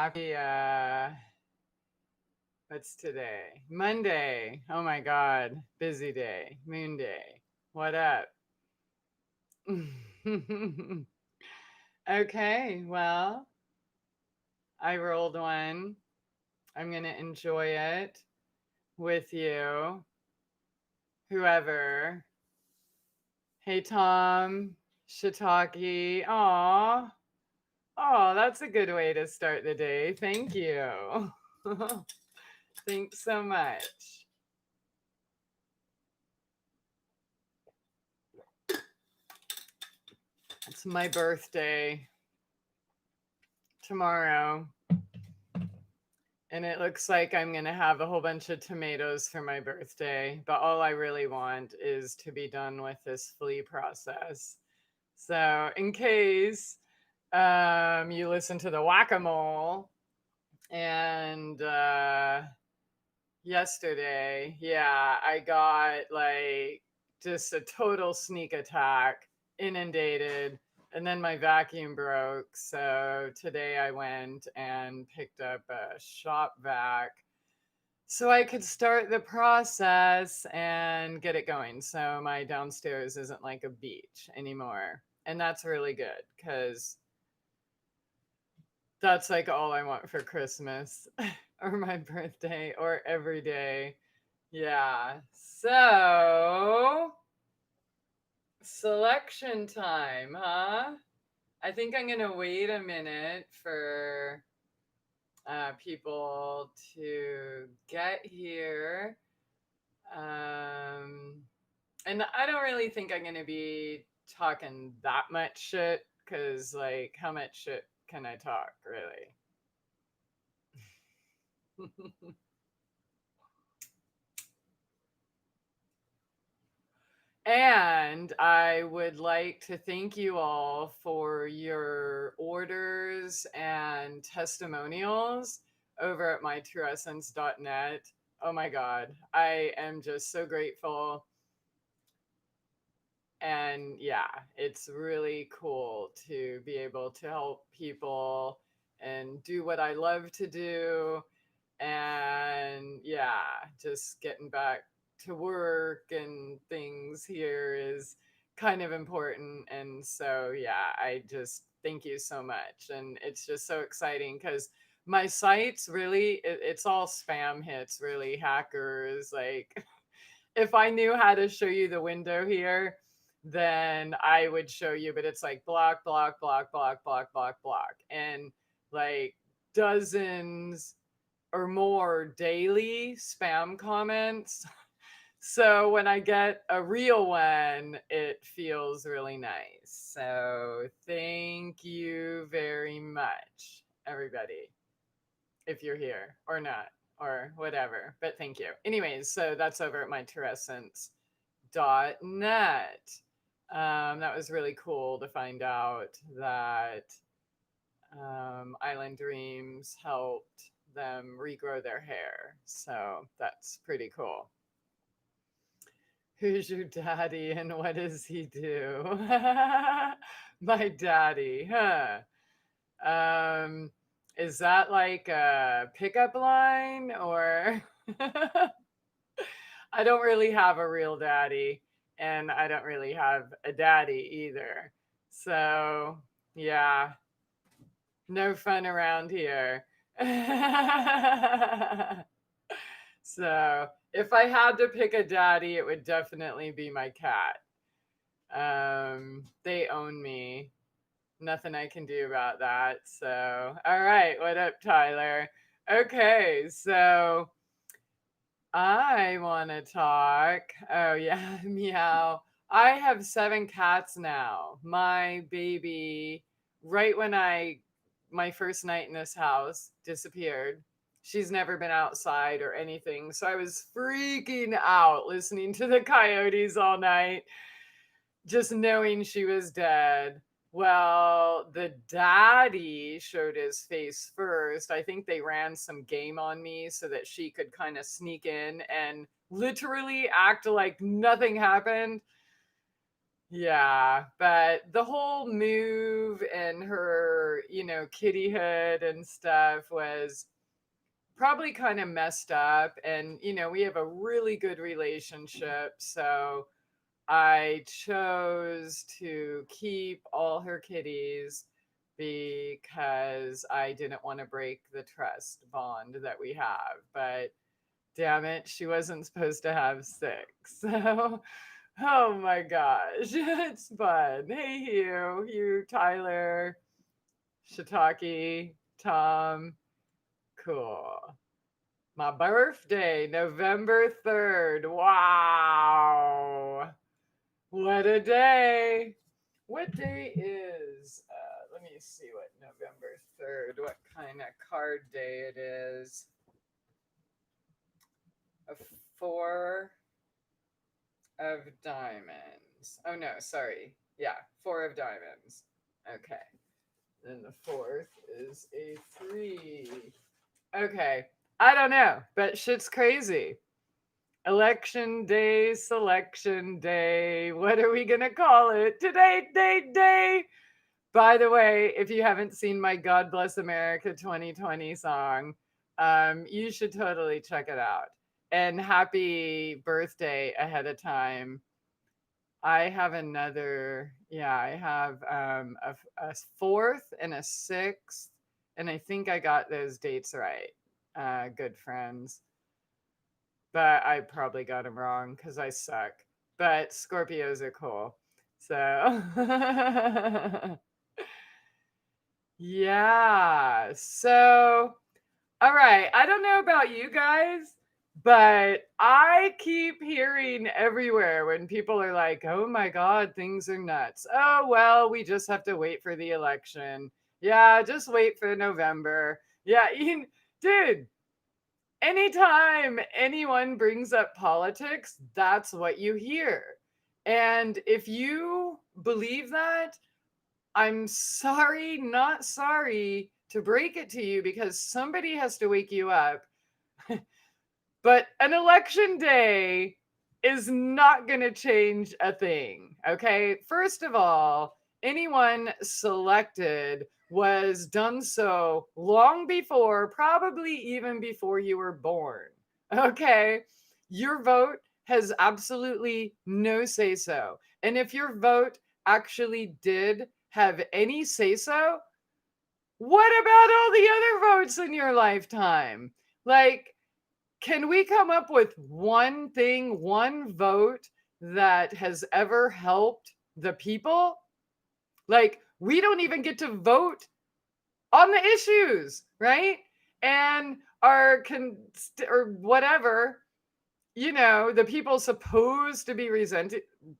happy, what's today? Monday. Oh my God. Busy day. Moon day. What up? Okay, well, I rolled one. I'm going to enjoy it with you, whoever. Hey, Tom, Shiitake. Aw. Oh, that's a good way to start the day. Thank you. Thanks so much. It's my birthday tomorrow, and it looks like I'm going to have a whole bunch of tomatoes for my birthday, but all I really want is to be done with this flea process. So, in case you listen to the whack-a-mole, and yesterday, yeah, I got like just a total sneak attack, inundated, and then my vacuum broke. So today I went and picked up a shop vac so I could start the process and get it going. So my downstairs isn't like a beach anymore. And that's really good because that's like all I want for Christmas or my birthday or every day. Yeah. So, selection time, huh? I think I'm going to wait a minute for people to get here. Um, and I don't really think I'm going to be talking that much shit because, like, how much shit can I talk, really? And I would like to thank you all for your orders and testimonials over at mytrueessence.net. Oh my God, I am just so grateful. And yeah, it's really cool to be able to help people and do what I love to do. And yeah, just getting back to work and things here is kind of important. And so, yeah, I just thank you so much. And it's just so exciting because my site's really, it's all spam hits, really, hackers. Like, if I knew how to show you the window here, then I would show you, but it's like block, block, block, block, block, block, block. And like dozens or more daily spam comments. So when I get a real one, it feels really nice. So thank you very much, everybody, if you're here or not or whatever. But thank you. Anyways, so that's over at mytrueessence.net. That was really cool to find out that Island Dreams helped them regrow their hair. So that's pretty cool. Who's your daddy and what does he do? My daddy, huh? Is that like a pickup line or I don't really have a real daddy and I don't really have a daddy either. So, yeah, no fun around here. So, if I had to pick a daddy, it would definitely be my cat. They own me. Nothing I can do about that. So, all right, what up, Tyler? Okay, so I want to talk. Oh, yeah, meow. I have 7 cats now. My baby, right when my first night in this house, disappeared. She's never been outside or anything. So I was freaking out listening to the coyotes all night, just knowing she was dead. Well, the daddy showed his face first. I think they ran some game on me so that she could kind of sneak in and literally act like nothing happened. Yeah, but the whole move and her, kittyhood and stuff was probably kind of messed up. And, we have a really good relationship. So I chose to keep all her kitties because I didn't want to break the trust bond that we have. But damn it, she wasn't supposed to have six. So, oh my gosh, it's fun. Hey, Hugh, Tyler, Shiitake, Tom. Cool. My birthday, November 3rd. Wow. What a day. What day is, let me see what November 3rd, what kind of card day it is. A four of diamonds. Oh no, sorry. Yeah, four of diamonds. Okay. Then the fourth is a three. Okay. I don't know, but shit's crazy. Election day, selection day. What are we going to call it? Today, day. By the way, if you haven't seen my God Bless America 2020 song, you should totally check it out. And happy birthday ahead of time. I have another, yeah, I have a fourth and a sixth, and I think I got those dates right. Good friends. But I probably got them wrong because I suck. But Scorpios are cool. So, yeah. So, all right. I don't know about you guys, but I keep hearing everywhere when people are like, oh my God, things are nuts. Oh, well, we just have to wait for the election. Yeah, just wait for November. Yeah, dude, anytime anyone brings up politics, that's what you hear. And if you believe that, I'm sorry, not sorry to break it to you because somebody has to wake you up. But an election day is not going to change a thing. Okay. First of all, anyone selected was done so long before, probably even before you were born. Okay. Your vote has absolutely no say so. And if your vote actually did have any say so, what about all the other votes in your lifetime? Like, can we come up with one thing, one vote that has ever helped the people? Like, we don't even get to vote on the issues, right? And or whatever, the people supposed to be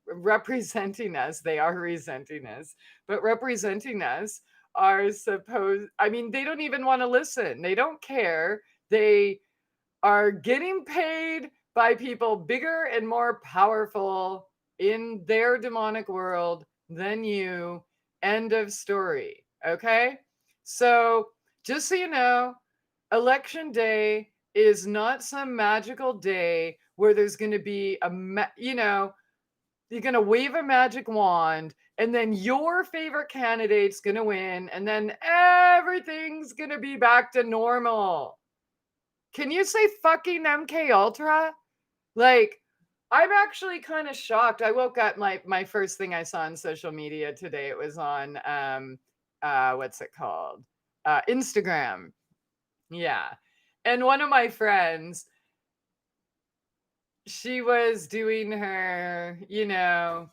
representing us, they are resenting us, but representing us are supposed, I mean, they don't even want to listen. They don't care. They are getting paid by people bigger and more powerful in their demonic world than you. End of story. Okay? So, just so you know, election day is not some magical day where there's going to be you're going to wave a magic wand and then your favorite candidate's going to win and then everything's going to be back to normal. Can you say fucking MK Ultra? Like, I'm actually kind of shocked. I woke up, my first thing I saw on social media today, it was on what's it called? Instagram. Yeah. And one of my friends, she was doing her,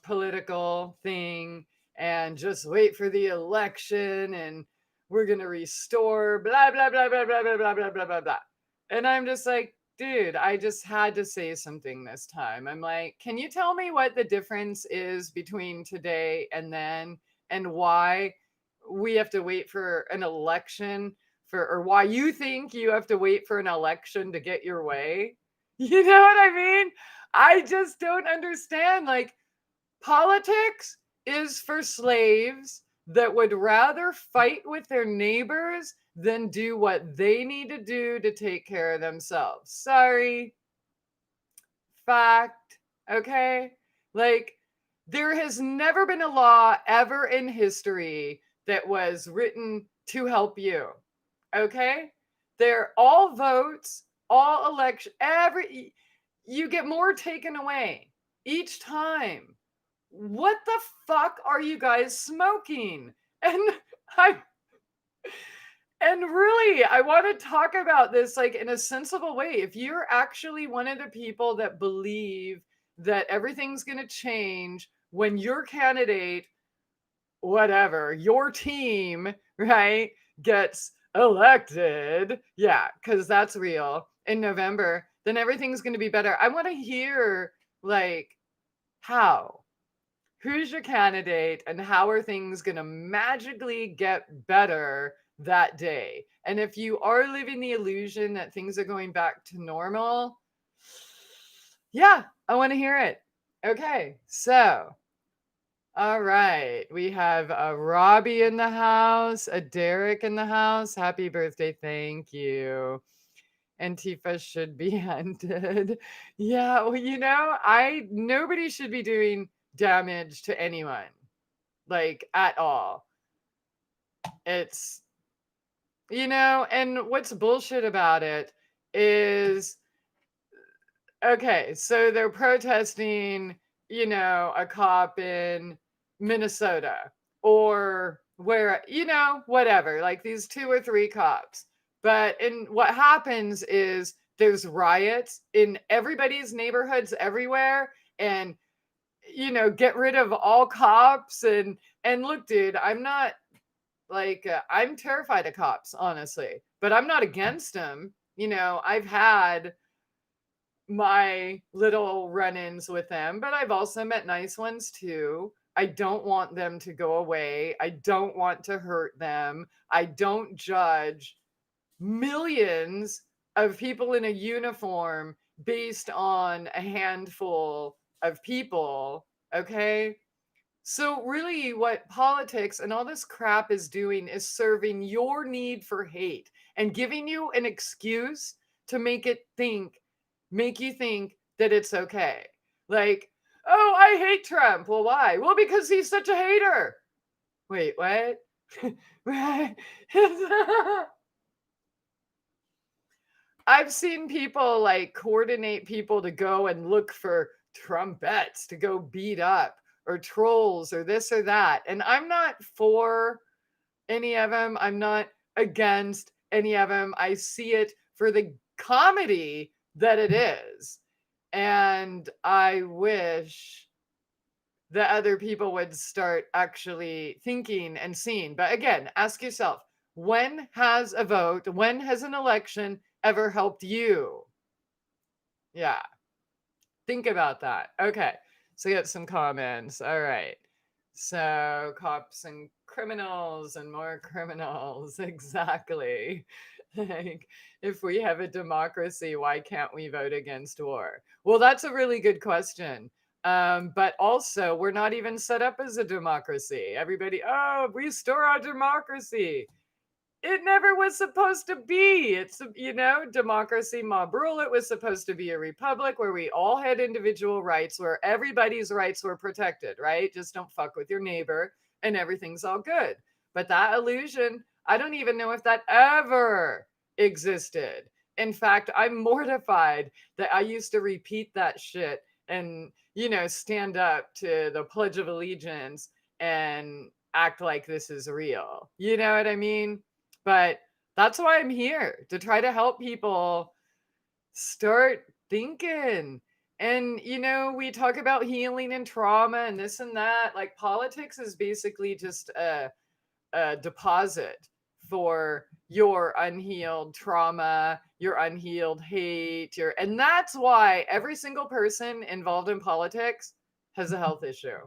political thing and just wait for the election and we're going to restore blah, blah, blah, blah, blah, blah, blah, blah, blah, blah, blah. And I'm just like, dude, I just had to say something this time. I'm like, can you tell me what the difference is between today and then and why we have to wait for an election or why you think you have to wait for an election to get your way? You know what I mean? I just don't understand. Like, politics is for slaves that would rather fight with their neighbors than do what they need to do to take care of themselves. Sorry. Fact. Okay? Like, There has never been a law ever in history that was written to help you. Okay? They're all votes, all election, you get more taken away each time. What the fuck are you guys smoking? And I and really, I want to talk about this like in a sensible way. If you're actually one of the people that believe that everything's going to change when your candidate, whatever, your team, right, gets elected, yeah, because that's real in November, then everything's going to be better. I want to hear, like, how? Who's your candidate and how are things going to magically get better that day? And if you are living the illusion that things are going back to normal, yeah, I want to hear it. Okay, so, all right, we have a Robbie in the house, a Derek in the house. Happy birthday, thank you. Antifa should be ended. Yeah, well, nobody should be doing damage to anyone, like at all. It's, and what's bullshit about it is, okay, so they're protesting, a cop in Minnesota or where, whatever, like these two or three cops. But what happens is there's riots in everybody's neighborhoods everywhere, and get rid of all cops. And look, dude, I'm not like I'm terrified of cops, honestly, but I'm not against them. I've had my little run-ins with them, but I've also met nice ones too. I don't want them to go away. I don't want to hurt them. I don't judge millions of people in a uniform based on a handful of people. Okay. So, really, what politics and all this crap is doing is serving your need for hate and giving you an excuse to make you think that it's okay. Like, oh, I hate Trump. Well, why? Well, because he's such a hater. Wait, what? I've seen people like coordinate people to go and look for Trumpettes to go beat up or trolls or this or that. And I'm not for any of them. I'm not against any of them. I see it for the comedy that it is. And I wish that other people would start actually thinking and seeing. But again, ask yourself, when has a vote, when has an election ever helped you? Yeah, think about that. Okay, so get some comments. All right. So, cops and criminals and more criminals. Exactly. Like, if we have a democracy, why can't we vote against war? Well, that's a really good question. But also, we're not even set up as a democracy. Everybody, oh, restore our democracy. It never was supposed to be. It's, democracy, mob rule. It was supposed to be a republic where we all had individual rights, where everybody's rights were protected, right? Just don't fuck with your neighbor and everything's all good. But that illusion, I don't even know if that ever existed. In fact, I'm mortified that I used to repeat that shit and, stand up to the Pledge of Allegiance and act like this is real. You know what I mean? But that's why I'm here, to try to help people start thinking. And, we talk about healing and trauma and this and that. Like, politics is basically just a deposit for your unhealed trauma, your unhealed hate, and that's why every single person involved in politics has a health issue.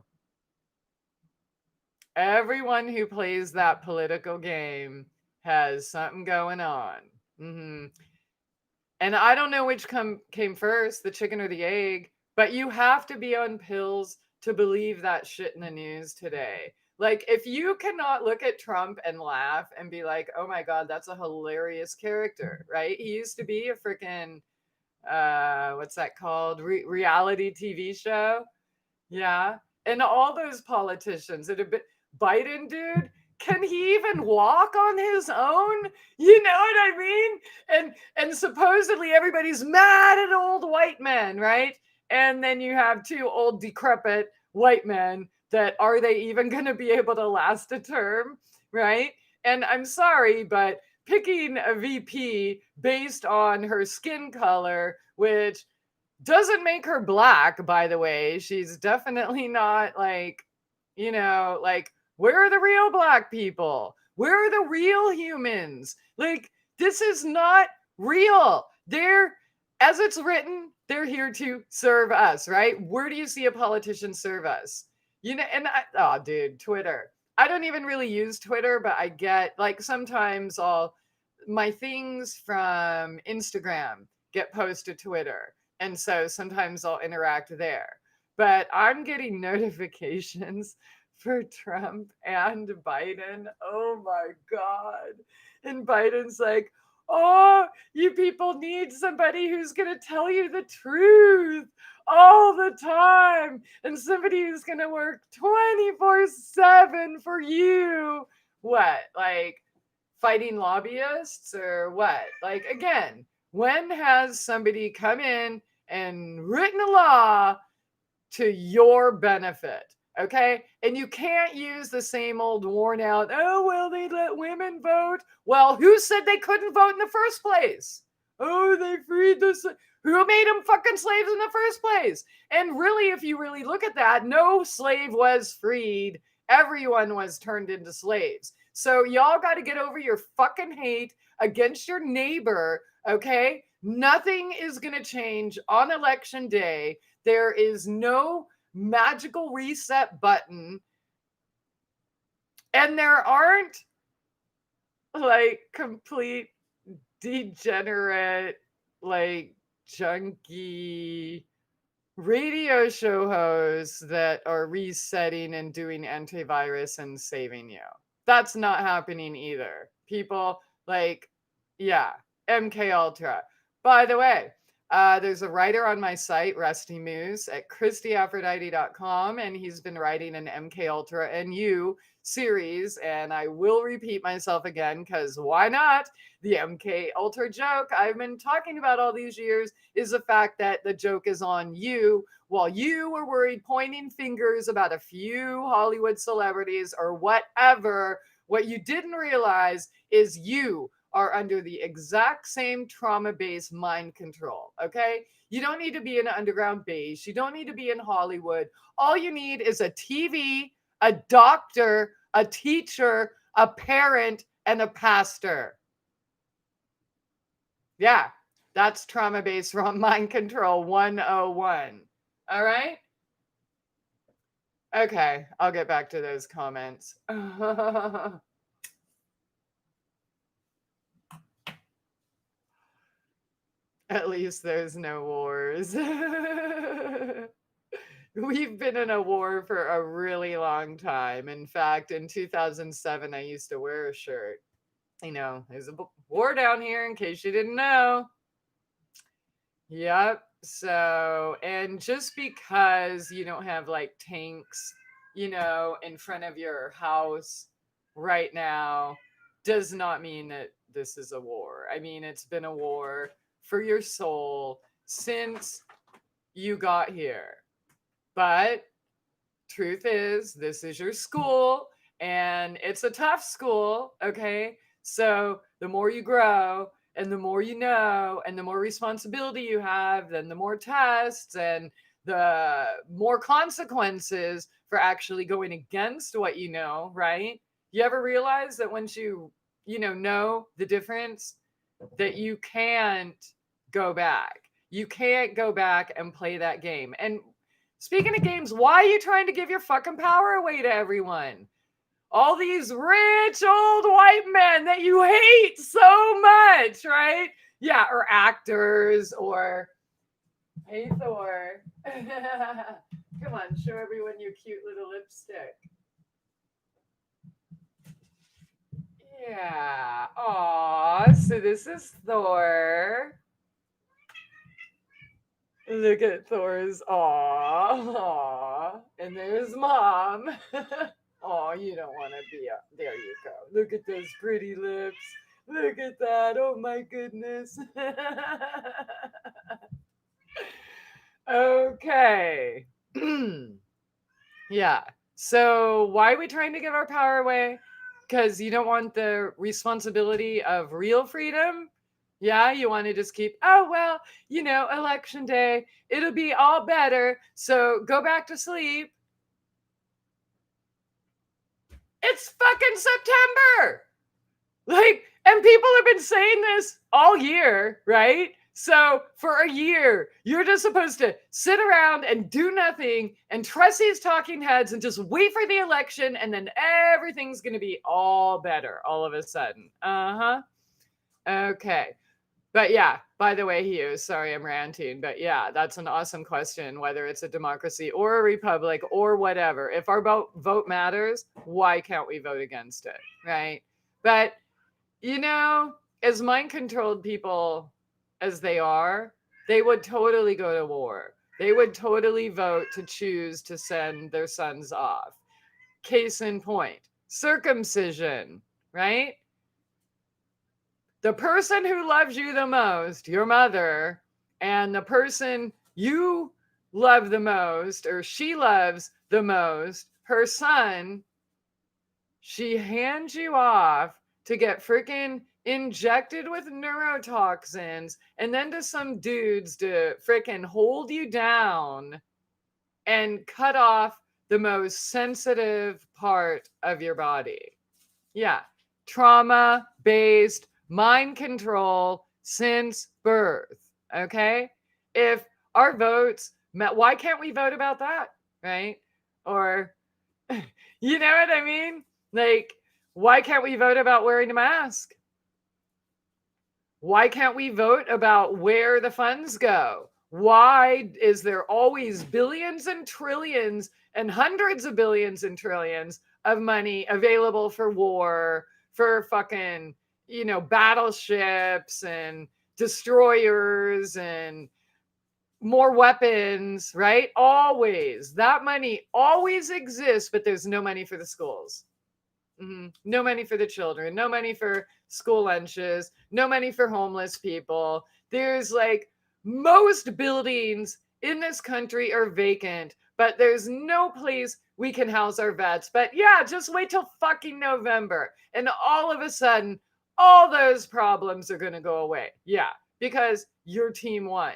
Everyone who plays that political game has something going on. And I don't know which came first, the chicken or the egg, but you have to be on pills to believe that shit in the news today. Like, if you cannot look at Trump and laugh and be like, oh my God, that's a hilarious character, right? He used to be a freaking, what's that called? Reality TV show. Yeah. and all those politicians that have been Biden, dude. Can he even walk on his own? You know what I mean? And supposedly everybody's mad at old white men, right? And then you have two old decrepit white men that are they even going to be able to last a term, right? And I'm sorry, but picking a VP based on her skin color, which doesn't make her black, by the way. She's definitely not like, like, where are the real black people? Where are the real humans? Like, this is not real. As it's written, they're here to serve us, right? Where do you see a politician serve us? Oh, dude, Twitter. I don't even really use Twitter, but I get like sometimes my things from Instagram get posted to Twitter. And so sometimes I'll interact there. But I'm getting notifications for Trump and Biden. Oh my God. And Biden's like, oh, you people need somebody who's going to tell you the truth all the time, and somebody who's going to work 24/7 for you. What? Like fighting lobbyists or what? Like, again, when has somebody come in and written a law to your benefit? Okay. And you can't use the same old worn out, oh, well, they let women vote. Well, who said they couldn't vote in the first place? Oh, they freed who made them fucking slaves in the first place? And really, if you really look at that, no slave was freed. Everyone was turned into slaves. So y'all got to get over your fucking hate against your neighbor. Okay. Nothing is going to change on election day. There is no magical reset button, and there aren't like complete degenerate, like junky radio show hosts that are resetting and doing antivirus and saving you. That's not happening either. People like, yeah, MK Ultra. By the way, there's a writer on my site, Rusty Moose, at ChristyAphrodite.com, and he's been writing an MK Ultra and You series. And I will repeat myself again because why not? The MK Ultra joke I've been talking about all these years is the fact that the joke is on you while you were worried pointing fingers about a few Hollywood celebrities or whatever. What you didn't realize is you are under the exact same trauma-based mind control, okay? You don't need to be in an underground base. You don't need to be in Hollywood. All you need is a TV, a doctor, a teacher, a parent, and a pastor. Yeah, that's trauma-based mind control 101. All right? Okay, I'll get back to those comments. At least there's no wars. We've been in a war for a really long time. In fact, in 2007, I used to wear a shirt. There's a war down here in case you didn't know. Yep. So, and just because you don't have like tanks, in front of your house right now does not mean that this is a war. I mean, it's been a war for your soul since you got here. But truth is, this is your school and it's a tough school, okay? So the more you grow and the more you know and the more responsibility you have, then the more tests and the more consequences for actually going against what you know, right? You ever realize that once you know the difference, that you can't go back. You can't go back and play that game. And speaking of games, why are you trying to give your fucking power away to everyone? All these rich old white men that you hate so much, right? Yeah, or actors, or hey Thor. Come on, show everyone your cute little lipstick. Yeah. Aw, so this is Thor. Look at Thor's aw. And there's mom. Oh, you don't want to be up. There you go. Look at those pretty lips. Look at that. Oh my goodness. Okay. Yeah. So why are we trying to give our power away? Because you don't want the responsibility of real freedom. Yeah, you want to just keep, oh, well, election day, it'll be all better. So go back to sleep. It's fucking September. And people have been saying this all year, right? So for a year, you're just supposed to sit around and do nothing and trust these talking heads and just wait for the election, and then everything's going to be all better all of a sudden. Uh-huh. Okay. But yeah, by the way, Hugh, sorry I'm ranting, but yeah, that's an awesome question, whether it's a democracy or a republic or whatever. If our vote matters, why can't we vote against it, right? But as mind-controlled people as they are, they would totally go to war. They would totally vote to choose to send their sons off. Case in point, circumcision, right? The person who loves you the most, your mother, and the person you love the most, or she loves the most, her son, she hands you off to get freaking injected with neurotoxins and then to some dudes to freaking hold you down and cut off the most sensitive part of your body. Yeah, trauma based mind control since birth. Okay. If our votes, why can't we vote about that? Right. Or, you know what I mean? Why can't we vote about wearing a mask? Why can't we vote about where the funds go? Why is there always billions and trillions and hundreds of billions and trillions of money available for war, for fucking, battleships and destroyers and more weapons, right? Always. That money always exists, but there's no money for the schools. No money for the children, no money for school lunches, no money for homeless people. There's most buildings in this country are vacant, but there's no place we can house our vets. But yeah, just wait till fucking November. And all of a sudden, all those problems are going to go away. Yeah, because your team won.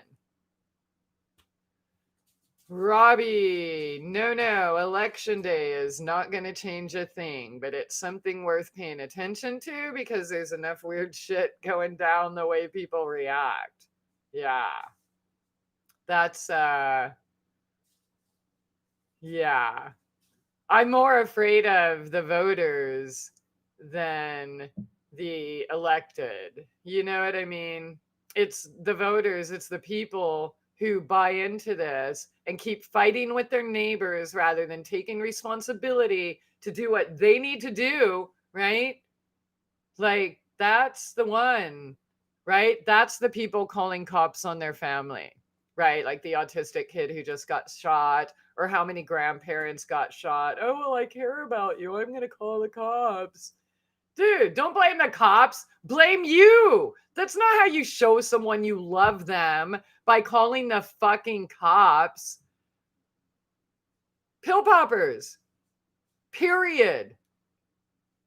Robbie, no, election day is not going to change a thing, but it's something worth paying attention to because there's enough weird shit going down the way people react. Yeah. That's, yeah. I'm more afraid of the voters than the elected. You know what I mean? It's the voters, it's the people who buy into this and keep fighting with their neighbors rather than taking responsibility to do what they need to do, right? That's the one, right? That's the people calling cops on their family, right? Like the autistic kid who just got shot, or how many grandparents got shot. Oh, well, I care about you. I'm going to call the cops. Dude, don't blame the cops. Blame you. That's not how you show someone you love them, by calling the fucking cops. Pill poppers. Period.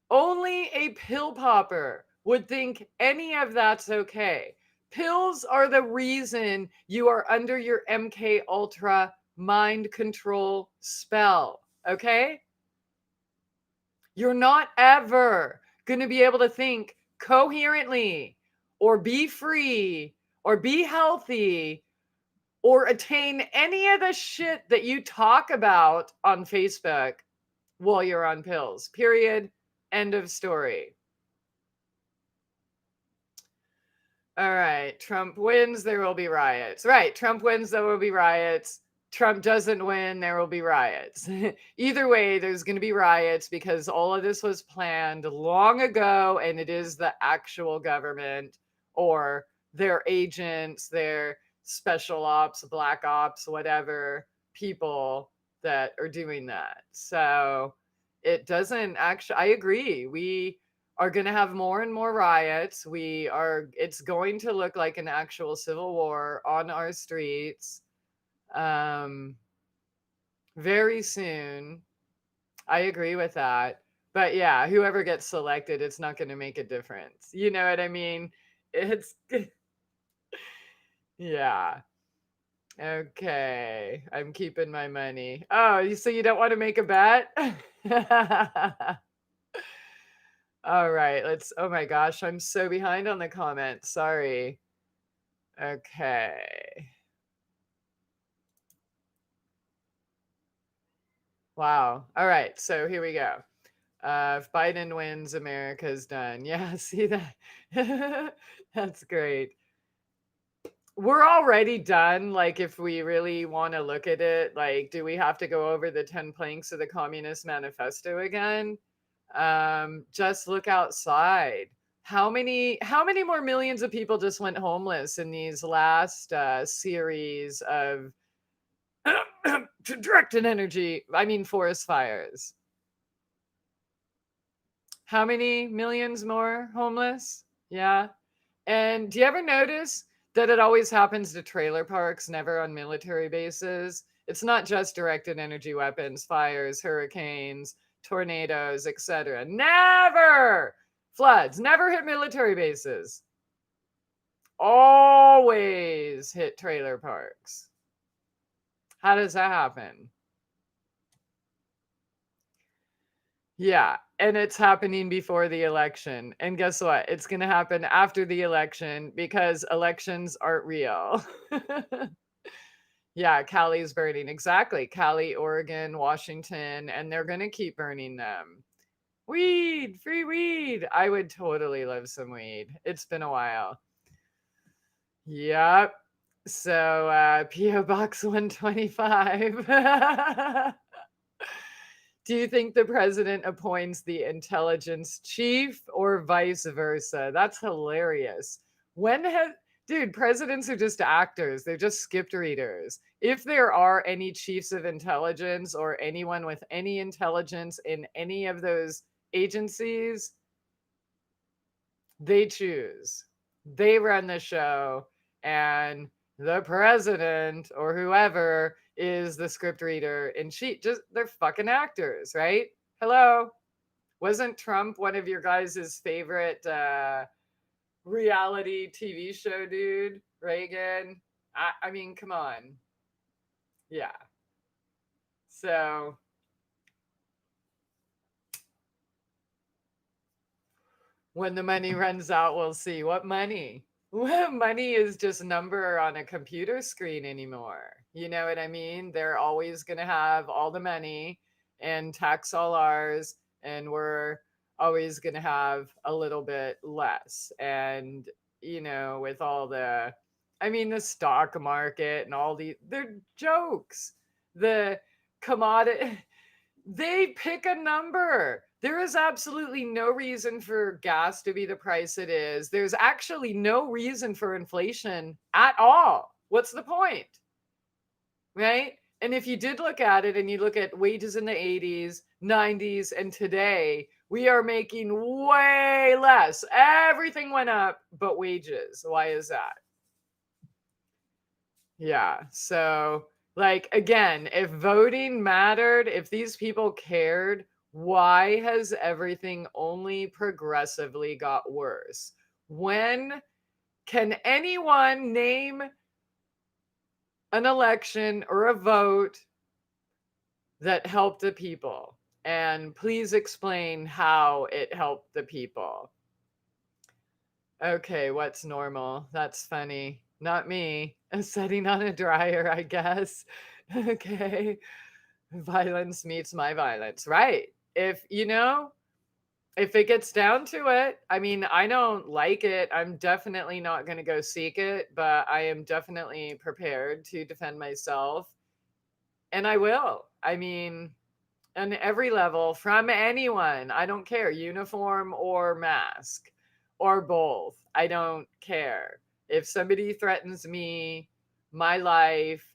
Only a pill popper would think any of that's okay. Pills are the reason you are under your MK Ultra mind control spell, okay? You're not ever going to be able to think coherently or be free or be healthy or attain any of the shit that you talk about on Facebook while you're on pills. Period. End of story. All right. Trump wins, there will be riots. Right. Trump wins, there will be riots. Trump doesn't win, there will be riots. Either way, there's going to be riots because all of this was planned long ago, and it is the actual government or their agents, their special ops, black ops, whatever people that are doing that. So it doesn't actually, I agree. We are going to have more and more riots. It's going to look like an actual civil war on our streets um, very soon. I agree with that. But yeah, whoever gets selected, it's not going to make a difference. You know what I mean? It's, yeah. Okay. I'm keeping my money. Oh, so you don't want to make a bet? All right. Oh my gosh, I'm so behind on the comments. Sorry. Okay. Wow. All right. So here we go. If Biden wins, America's done. Yeah, see that? That's great. We're already done. Like, if we really want to look at it, like, do we have to go over the 10 planks of the Communist Manifesto again? Just look outside. How many more millions of people just went homeless in these last series of directed energy, I mean forest fires? How many millions more homeless? Yeah. And do you ever notice that it always happens to trailer parks, never on military bases? It's not just directed energy weapons, fires, hurricanes, tornadoes, etc. Never floods, never hit military bases. Always hit trailer parks. How does that happen? Yeah, and it's happening before the election. And guess what? It's going to happen after the election because elections aren't real. Yeah, Cali's burning. Exactly. Cali, Oregon, Washington, and they're going to keep burning them. Weed, free weed. I would totally love some weed. It's been a while. Yep. So, P.O. Box 125. Do you think the president appoints the intelligence chief or vice versa? That's hilarious. When have, dude, presidents are just actors, they're just script readers. If there are any chiefs of intelligence or anyone with any intelligence in any of those agencies, they choose, they run the show, and the president or whoever is the script reader in chief. Just they're fucking actors, right? Hello. Wasn't Trump one of your guys' favorite reality TV show dude? Reagan? I mean, come on. Yeah. So when the money runs out, we'll see. What money? Money is just a number on a computer screen anymore. You know what I mean? They're always going to have all the money and tax all ours, and we're always going to have a little bit less. And, with all the stock market and they're jokes. The commodity, they pick a number. There is absolutely no reason for gas to be the price it is. There's actually no reason for inflation at all. What's the point? Right? And if you did look at it and you look at wages in the 80s, 90s, and today, we are making way less. Everything went up but wages. Why is that? Yeah. So, like, again, if voting mattered, if these people cared, why has everything only progressively got worse? When can anyone name an election or a vote that helped the people? And please explain how it helped the people. Okay, what's normal? That's funny. Not me. Setting on a dryer, I guess. Okay. Violence meets my violence. Right. If it gets down to it, I mean, I don't like it. I'm definitely not going to go seek it, but I am definitely prepared to defend myself. And I will. I mean, on every level from anyone. I don't care, uniform or mask or both. I don't care. If somebody threatens me my life.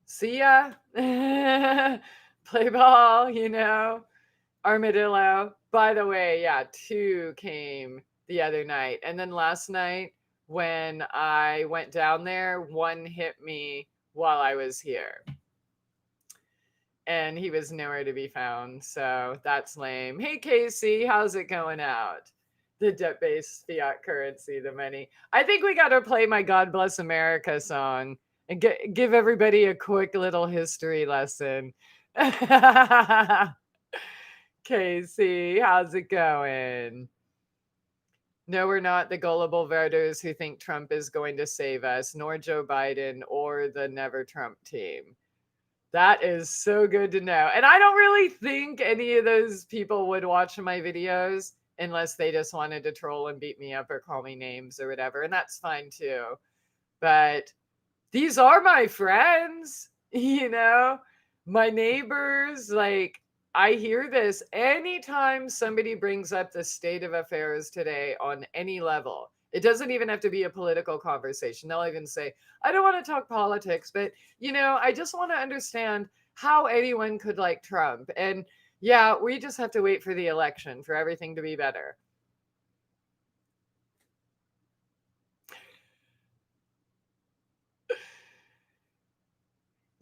See ya. Play ball, armadillo. By the way, yeah, two came the other night. And then last night, when I went down there, one hit me while I was here. And he was nowhere to be found. So that's lame. Hey, Casey, how's it going out? The debt based fiat currency, the money. I think we got to play my God Bless America song and give everybody a quick little history lesson. Casey, how's it going? No, we're not the gullible voters who think Trump is going to save us, nor Joe Biden or the Never Trump team. That is so good to know. And I don't really think any of those people would watch my videos unless they just wanted to troll and beat me up or call me names or whatever. And that's fine too. But these are my friends, my neighbors. Like, I hear this anytime somebody brings up the state of affairs today on any level. It doesn't even have to be a political conversation. They'll even say, I don't want to talk politics, but, I just want to understand how anyone could like Trump. And yeah, we just have to wait for the election for everything to be better.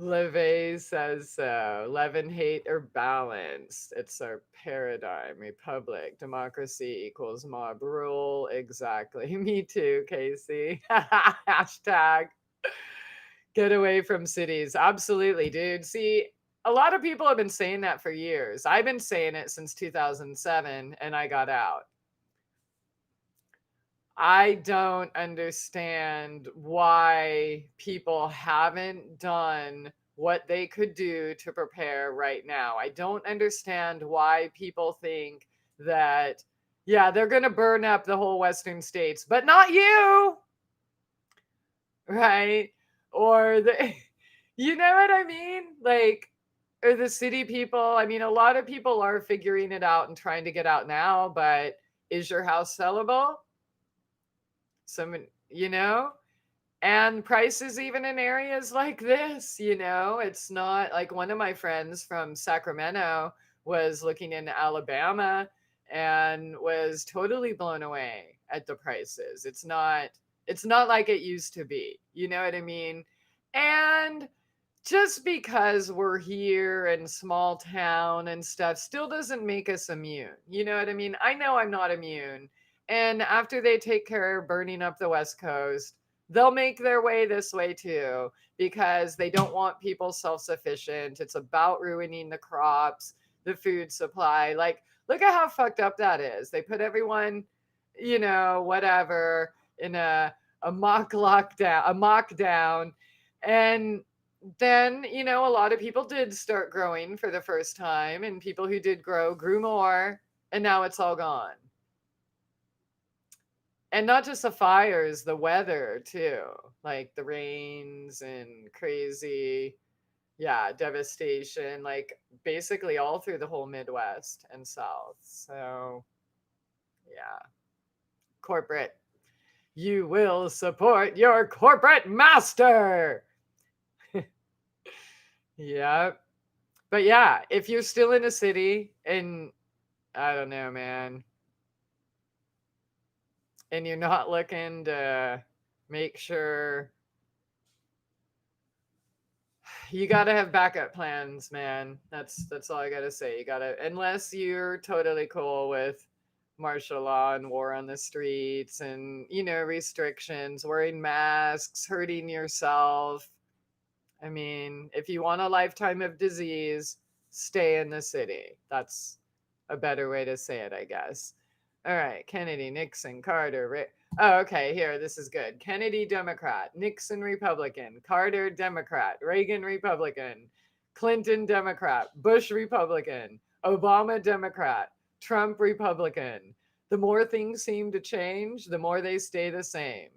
LeVay says so. Love and hate are balanced. It's our paradigm. Republic, democracy equals mob rule. Exactly. Me too, Casey. Hashtag get away from cities. Absolutely, dude. See, a lot of people have been saying that for years. I've been saying it since 2007 and I got out. I don't understand why people haven't done what they could do to prepare right now. I don't understand why people think that, yeah, they're going to burn up the whole Western states, but not you, right? Or you know what I mean? Like, or the city people. I mean, a lot of people are figuring it out and trying to get out now, but is your house sellable? Some, and prices even in areas like this, it's not like one of my friends from Sacramento was looking in Alabama and was totally blown away at the prices. It's not like it used to be. You know what I mean? And just because we're here in small town and stuff still doesn't make us immune. You know what I mean? I know I'm not immune. And after they take care of burning up the West Coast, they'll make their way this way too, because they don't want people self-sufficient. It's about ruining the crops, the food supply. Like, look at how fucked up that is. They put everyone, whatever, in a mock lockdown, a mock down. And then, a lot of people did start growing for the first time, and people who did grow grew more, and now it's all gone. And not just the fires, the weather too, like the rains and crazy, yeah, devastation, like basically all through the whole Midwest and South. So, yeah, corporate. You will support your corporate master. Yeah. But yeah, if you're still in a city and I don't know, man, and you're not looking to make sure, you got to have backup plans, man. That's all I got to say. You got to, unless you're totally cool with martial law and war on the streets and, restrictions, wearing masks, hurting yourself. I mean, if you want a lifetime of disease, stay in the city. That's a better way to say it, I guess. All right, Kennedy, Nixon, Carter. Oh, okay, here, this is good. Kennedy, Democrat. Nixon, Republican. Carter, Democrat. Reagan, Republican. Clinton, Democrat. Bush, Republican. Obama, Democrat. Trump, Republican. The more things seem to change, the more they stay the same.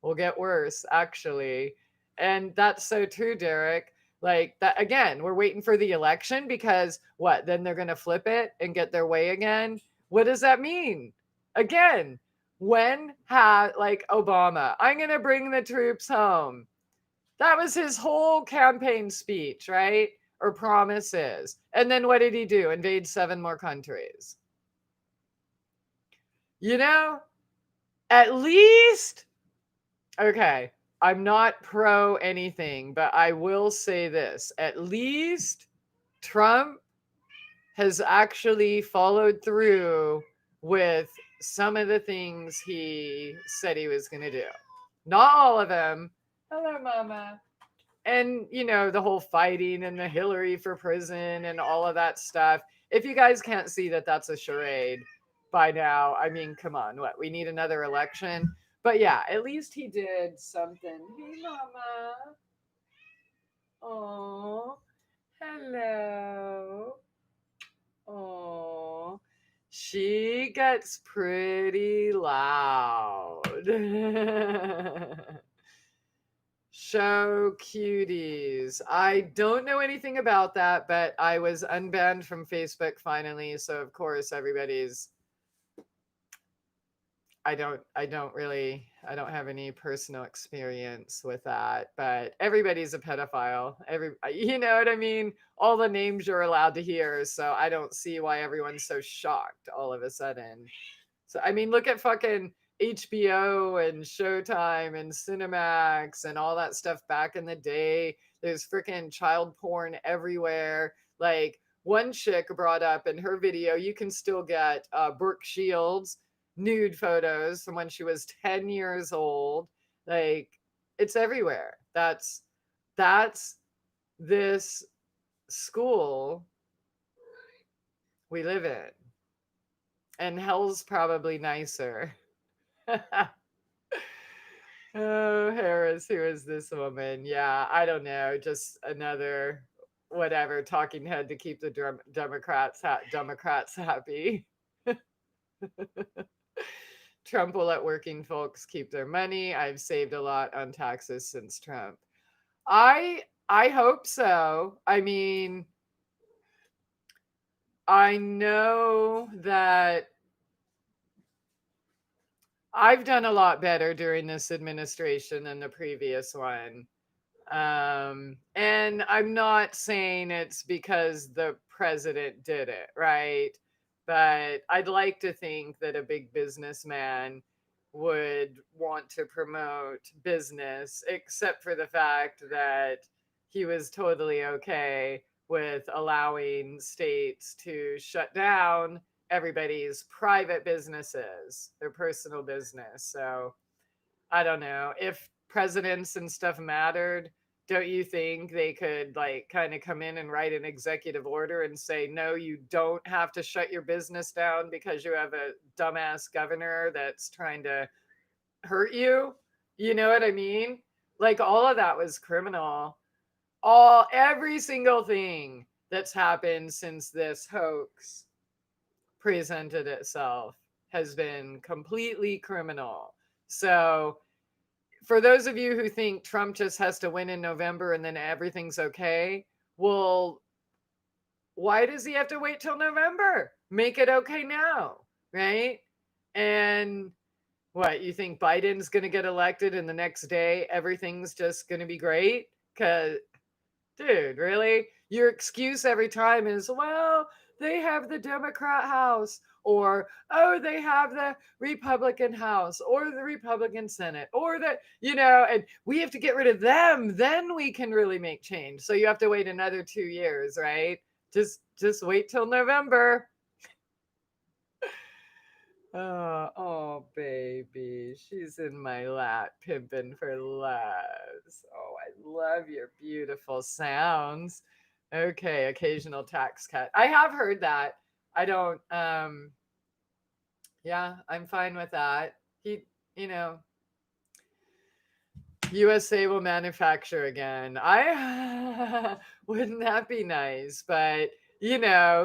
Will get worse, actually. And that's so true, Derek. Like that again, we're waiting for the election because what? Then they're going to flip it and get their way again. What does that mean? Again, When had, like Obama, I'm going to bring the troops home. That was his whole campaign speech, right? Or promises. And then what did he do? Invade 7 more countries. You know, at least, okay, I'm not pro anything, but I will say this. At least Trump has actually followed through with some of the things he said he was going to do. Not all of them. Hello, Mama. And, you know, the whole fighting and the Hillary for prison and all of that stuff. If you guys can't see that that's a charade by now, I mean, come on, what? We need another election? But yeah, at least he did something. Hey, Mama. Oh, hello. Oh, she gets pretty loud. Show cuties. I don't know anything about that, but I was unbanned from Facebook finally, so of course everybody's I don't have any personal experience with that, but everybody's a pedophile. You know what I mean? All the names you're allowed to hear, so I don't see why everyone's so shocked all of a sudden. So I mean, look at fucking HBO and Showtime and Cinemax and all that stuff back in the day. There's freaking child porn everywhere. Like one chick brought up in her video, you can still get Brooke Shields nude photos from when she was 10 years old. Like it's everywhere. That's this school we live in. And hell's probably nicer. Oh, Harris, who is this woman? Yeah, I don't know. Just another whatever talking head to keep the Democrats happy. Trump will let working folks keep their money. I've saved a lot on taxes since Trump. I hope so. I mean, I know that I've done a lot better during this administration than the previous one. And I'm not saying it's because the president did it, right? But I'd like to think that a big businessman would want to promote business, except for the fact that he was totally okay with allowing states to shut down everybody's private businesses, their personal business. So I don't know if presidents and stuff mattered. Don't you think they could like kind of come in and write an executive order and say, no, you don't have to shut your business down because you have a dumbass governor that's trying to hurt you? You know what I mean? Like all of that was criminal. Every single thing that's happened since this hoax presented itself has been completely criminal. So for those of you who think Trump just has to win in November and then everything's okay, well, why does he have to wait till November? Make it okay now, right? And what, you think Biden's going to get elected and the next day everything's just going to be great? Because, dude, really? Your excuse every time is, well, they have the Democrat House, or, oh, they have the Republican House, or the Republican Senate, or the, and we have to get rid of them. Then we can really make change. So you have to wait another 2 years, right? Just wait till November. Oh, baby. She's in my lap, pimping for loves. Oh, I love your beautiful sounds. Okay, occasional tax cut. I have heard that. I don't, yeah, I'm fine with that. You know, USA will manufacture again. I wouldn't that be nice? But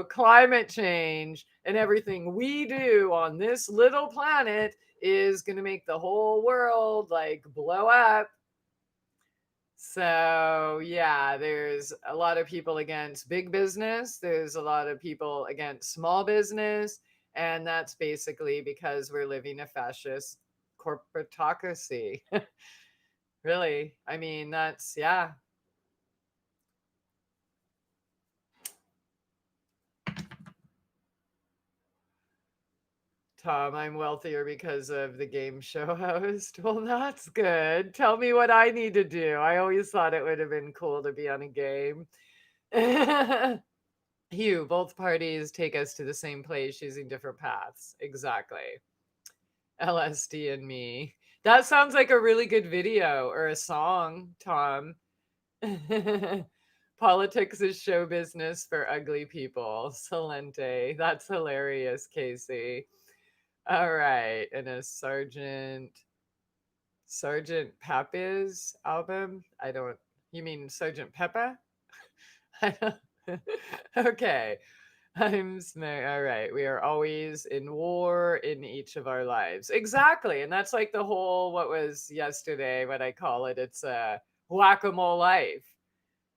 climate change and everything we do on this little planet is going to make the whole world like blow up. So, yeah, there's a lot of people against big business. There's a lot of people against small business. And that's basically because we're living a fascist corporatocracy. Really. I mean, that's, yeah. Tom, I'm wealthier because of the game show host. Well, that's good. Tell me what I need to do. I always thought it would have been cool to be on a game. Hugh, both parties take us to the same place using different paths. Exactly. LSD and me. That sounds like a really good video or a song, Tom. Politics is show business for ugly people. Salente. That's hilarious, Casey. All right. And a Sergeant Pepper's album? I don't, you mean Sergeant Pepper? I don't, okay. I'm smart. All right. We are always in war in each of our lives. Exactly. And that's like the whole, what was yesterday, what I call it. It's a whack-a-mole life.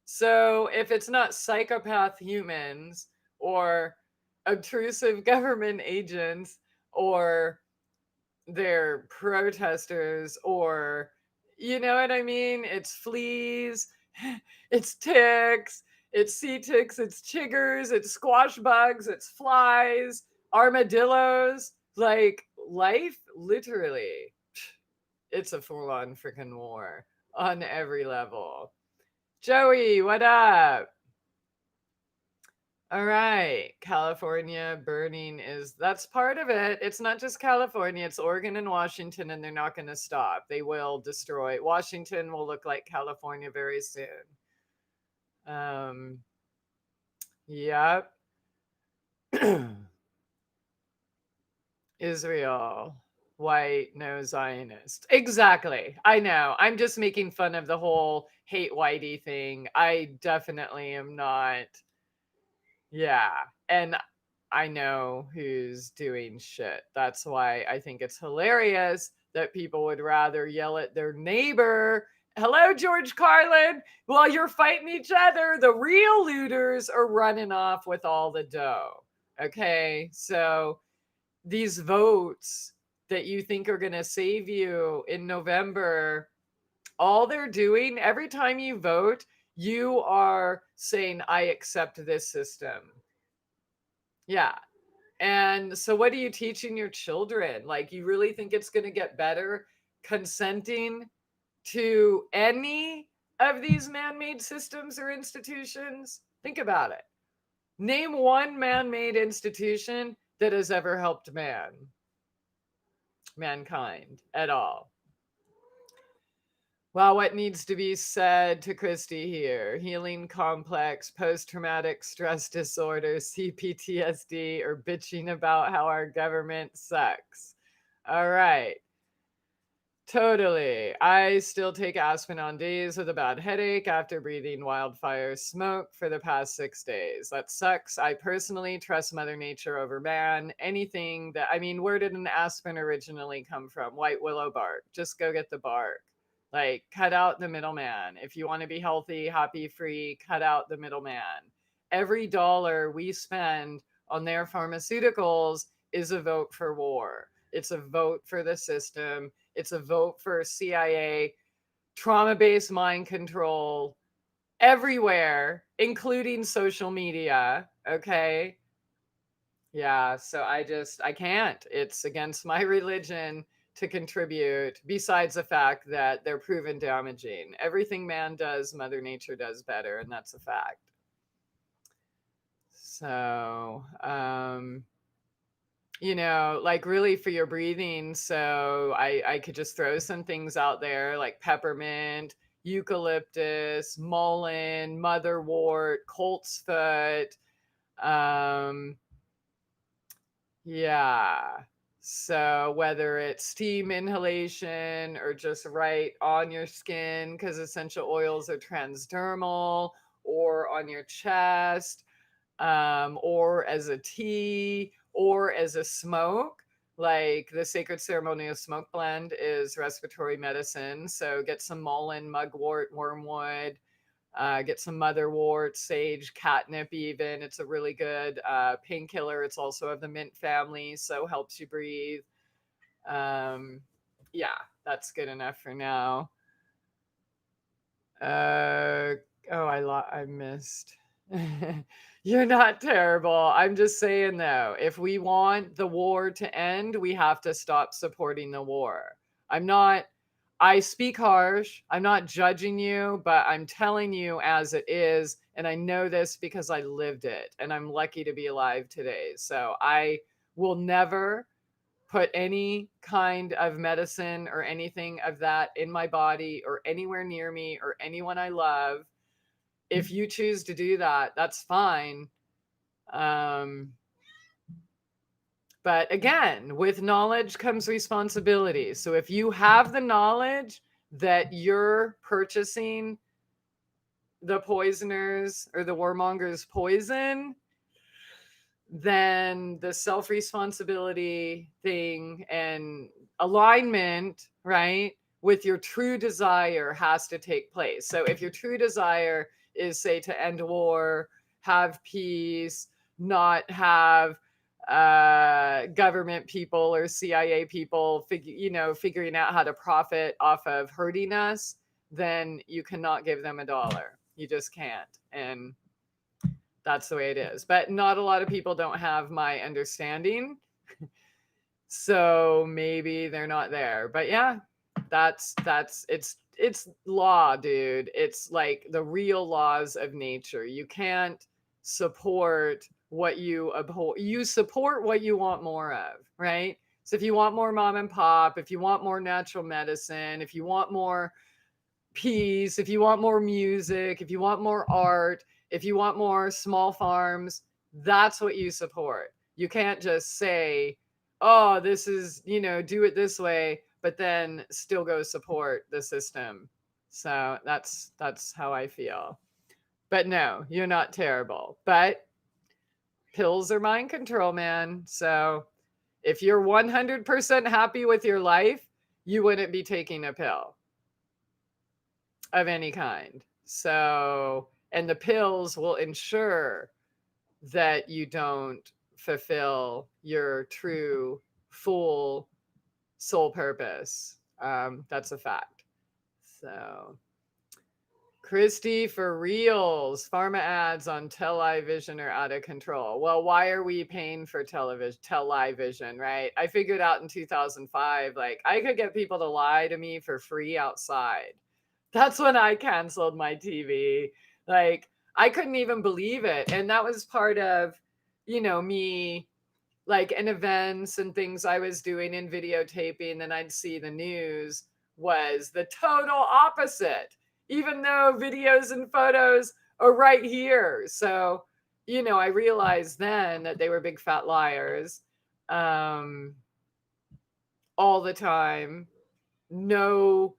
So if it's not psychopath humans or obtrusive government agents or they're protesters or you know what I mean? It's fleas, it's ticks, it's sea ticks, it's chiggers, it's squash bugs, it's flies, armadillos. Like life, literally, it's a full on freaking war on every level. Joey, what up? All right. California burning is that's part of it. It's not just California, it's Oregon and Washington, and they're not going to stop. They will destroy. Washington will look like California very soon. Um, yep. Israel, white, no Zionist. Exactly. I know. I'm just making fun of the whole hate whitey thing. I definitely am not. Yeah. And I know who's doing shit. That's why I think it's hilarious that people would rather yell at their neighbor, hello, George Carlin, while you're fighting each other. The real looters are running off with all the dough. Okay. So these votes that you think are going to save you in November, all they're doing every time you vote, you are saying, I accept this system. Yeah. And so, what are you teaching your children? Like, you really think it's going to get better consenting to any of these man made systems or institutions? Think about it. Name one man made institution that has ever helped mankind at all. Well, what needs to be said to Christy here? Healing complex, post traumatic stress disorder, CPTSD, or bitching about how our government sucks. All right. Totally. I still take Aspen on days with a bad headache after breathing wildfire smoke for the past 6 days. That sucks. I personally trust Mother Nature over man. Anything that, I mean, where did an aspen originally come from? White willow bark. Just go get the bark. Like, cut out the middleman. If you want to be healthy, happy, free, cut out the middleman. Every dollar we spend on their pharmaceuticals is a vote for war. It's a vote for the system. It's a vote for CIA, trauma based mind control everywhere, including social media. Okay. Yeah. So I can't. It's against my religion to contribute, besides the fact that they're proven damaging. Everything man does, Mother Nature does better. And that's a fact. So, you know, like really for your breathing. So I could just throw some things out there like peppermint, eucalyptus, mullein, motherwort, colt's foot. Um, yeah. So whether it's steam inhalation or just right on your skin, because essential oils are transdermal, or on your chest, or as a tea, or as a smoke. Like the sacred ceremonial smoke blend is respiratory medicine. So get some mullein, mugwort, wormwood, Get some motherwort, sage, catnip even. It's a really good painkiller. It's also of the mint family, so helps you breathe. Um, yeah, that's good enough for now. Uh, oh, I missed. You're not terrible. I'm just saying though, if we want the war to end, we have to stop supporting the war. I'm not I speak harsh. I'm not judging you, but I'm telling you as it is, and I know this because I lived it, and I'm lucky to be alive today. So I will never put any kind of medicine or anything of that in my body or anywhere near me or anyone I love. If you choose to do that, that's fine. Um, but again, with knowledge comes responsibility. So if you have the knowledge that you're purchasing the poisoners or the warmongers poison, then the self responsibility thing and alignment, right, with your true desire has to take place. So if your true desire is, say, to end war, have peace, not have government people or CIA people figuring out how to profit off of hurting us, then you cannot give them $1. You just can't. And that's the way it is. But not a lot of people don't have my understanding. So maybe they're not there. But yeah, it's law, dude. It's like the real laws of nature. You can't support what you abhor. You support what you want more of, right? So if you want more mom and pop, if you want more natural medicine, if you want more peace, if you want more music, if you want more art, if you want more small farms, that's what you support. You can't just say, oh, this is, do it this way, but then still go support the system. So that's how I feel. But no, you're not terrible. But pills are mind control, man. So if you're 100% happy with your life, you wouldn't be taking a pill of any kind. So, and the pills will ensure that you don't fulfill your true, full soul purpose. That's a fact. So, Christy, for reals, pharma ads on television are out of control. Well, why are we paying for television, right? I figured out in 2005, like I could get people to lie to me for free outside. That's when I canceled my TV. Like, I couldn't even believe it. And that was part of, me, like, in events and things I was doing in videotaping. Then I'd see the news was the total opposite, even though videos and photos are right here. So, I realized then that they were big fat liars all the time. No,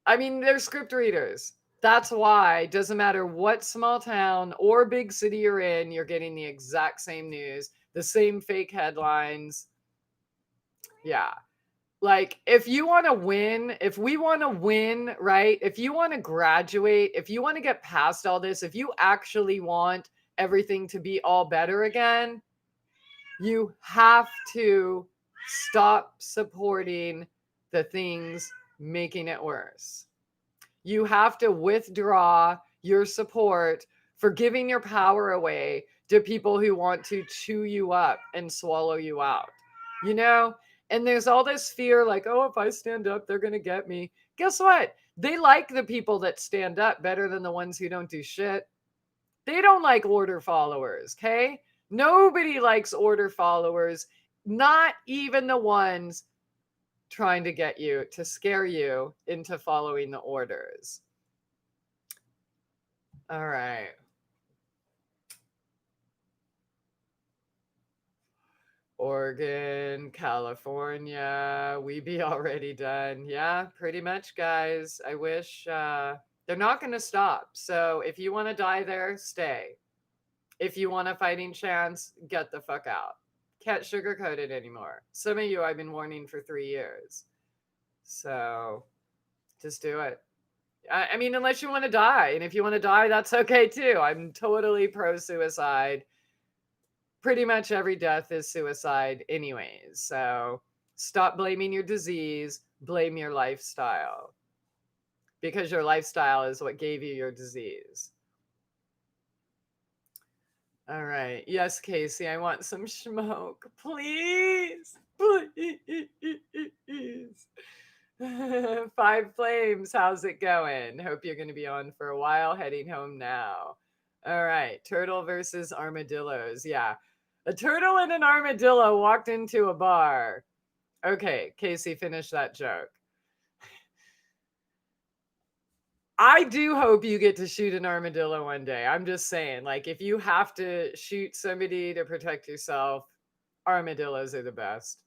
I mean, they're script readers. That's why it doesn't matter what small town or big city you're in, you're getting the exact same news, the same fake headlines. Yeah. Like, if you want to win, if we want to win, right? If you want to graduate, if you want to get past all this, if you actually want everything to be all better again, you have to stop supporting the things making it worse. You have to withdraw your support for giving your power away to people who want to chew you up and swallow you out. You know? And there's all this fear like, oh, if I stand up, they're going to get me. Guess what? They like the people that stand up better than the ones who don't do shit. They don't like order followers, okay? Nobody likes order followers, not even the ones trying to get you to scare you into following the orders. All right. Oregon, California, we be already done. Yeah, pretty much, guys. I wish they're not going to stop. So if you want to die there, stay. If you want a fighting chance, get the fuck out. Can't sugarcoat it anymore. Some of you I've been warning for 3 years. So just do it. I mean, unless you want to die. And if you want to die, that's okay too. I'm totally pro suicide. Pretty much every death is suicide, anyways. So stop blaming your disease, blame your lifestyle because your lifestyle is what gave you your disease. All right. Yes, Casey, I want some smoke. Please. Please. Five Flames, how's it going? Hope you're going to be on for a while, heading home now. All right. Turtle versus armadillos. Yeah. A turtle and an armadillo walked into a bar. Okay, Casey, finish that joke. I do hope you get to shoot an armadillo one day. I'm just saying, like, if you have to shoot somebody to protect yourself, armadillos are the best.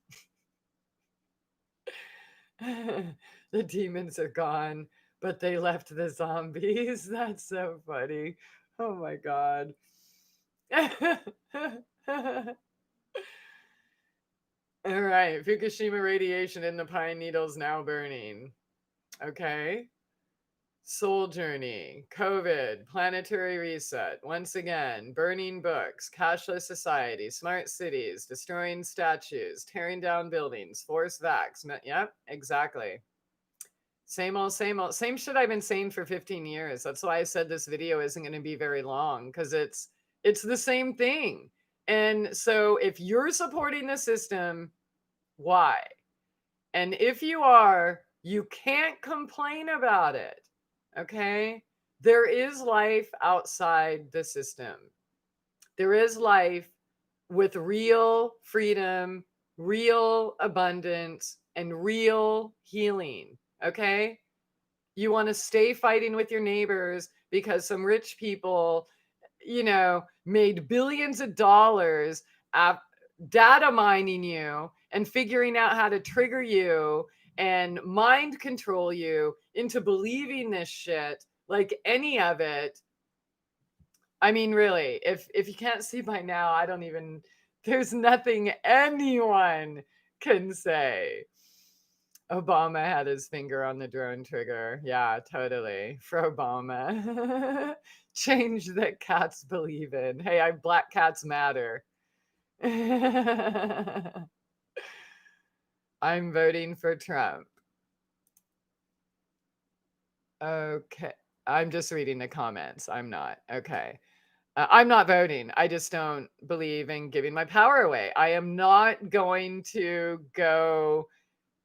The demons are gone, but they left the zombies. That's so funny. Oh my God. All right. Fukushima radiation in the pine needles now burning. Okay. Soul Journey, COVID, Planetary Reset, once again, burning books, cashless society, smart cities, destroying statues, tearing down buildings, forced vax. Yep, exactly. Same old, same shit I've been saying for 15 years. That's why I said this video isn't going to be very long because it's the same thing. And so if you're supporting the system, why? And if you are, you can't complain about it. Okay? There is life outside the system. There is life with real freedom, real abundance, and real healing. Okay? You want to stay fighting with your neighbors because some rich people, made billions of dollars data mining you and figuring out how to trigger you and mind control you into believing this shit, like any of it. I mean, really, if you can't see by now, there's nothing anyone can say. Obama had his finger on the drone trigger. Yeah, totally. For Obama. Change that cats believe in. Hey, black cats matter. I'm voting for Trump. Okay. I'm just reading the comments. I'm not. Okay. I'm not voting. I just don't believe in giving my power away. I am not going to go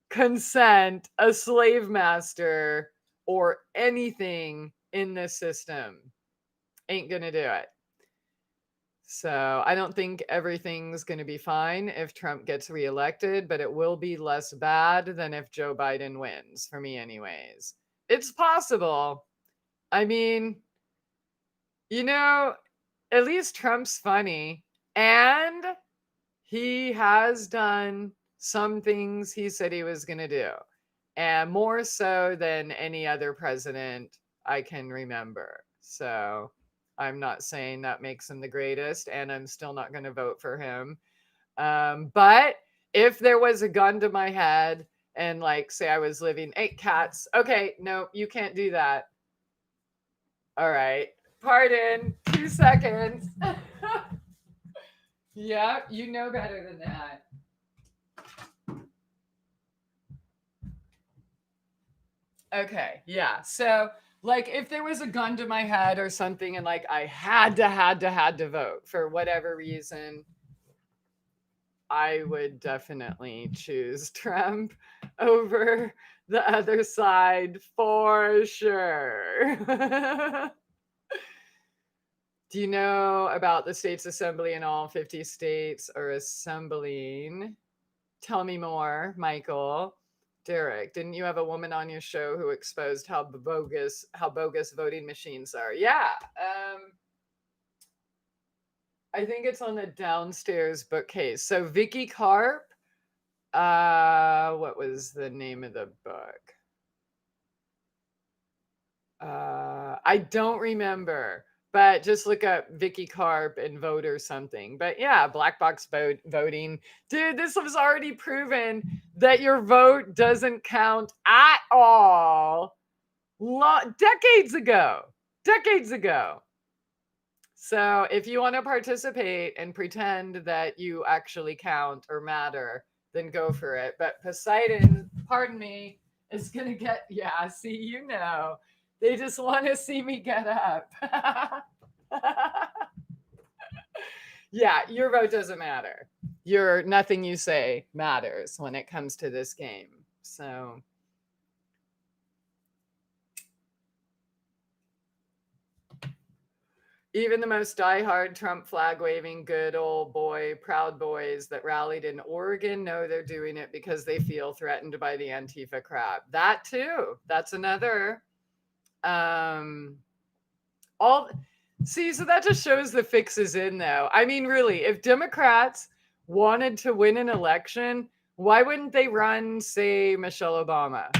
consent a slave master or anything in this system. Ain't gonna do it. So I don't think everything's going to be fine if Trump gets reelected, but it will be less bad than if Joe Biden wins, for me, anyways. It's possible. I mean, at least Trump's funny. And he has done some things he said he was going to do, and more so than any other president I can remember. So I'm not saying that makes him the greatest, and I'm still not going to vote for him. But if there was a gun to my head and, like, say I was living 8 cats, okay, no, you can't do that. All right. Pardon, 2 seconds. Yeah, you know better than that. Okay, yeah. So, like, if there was a gun to my head or something and, like, I had to vote for whatever reason, I would definitely choose Trump over the other side for sure. Do you know about the states assembly in all 50 states are assembling? Tell me more, Michael. Derek, didn't you have a woman on your show who exposed how bogus voting machines are? Yeah. I think it's on the downstairs bookcase. So Vicky Carp, what was the name of the book? I don't remember, but just look up Vicky Carp and vote or something. But yeah, black box voting. Dude, this was already proven that your vote doesn't count at all. decades ago. Decades ago. So if you want to participate and pretend that you actually count or matter, then go for it. But Poseidon, pardon me, is going to get, yeah, see, they just want to see me get up. Yeah, your vote doesn't matter. Nothing you say matters when it comes to this game. So even the most diehard Trump flag waving, good old boy, proud boys that rallied in Oregon know they're doing it because they feel threatened by the Antifa crap. That too. That's another. So that just shows the fix is in, though. I mean, really, if Democrats wanted to win an election, why wouldn't they run, say, Michelle Obama?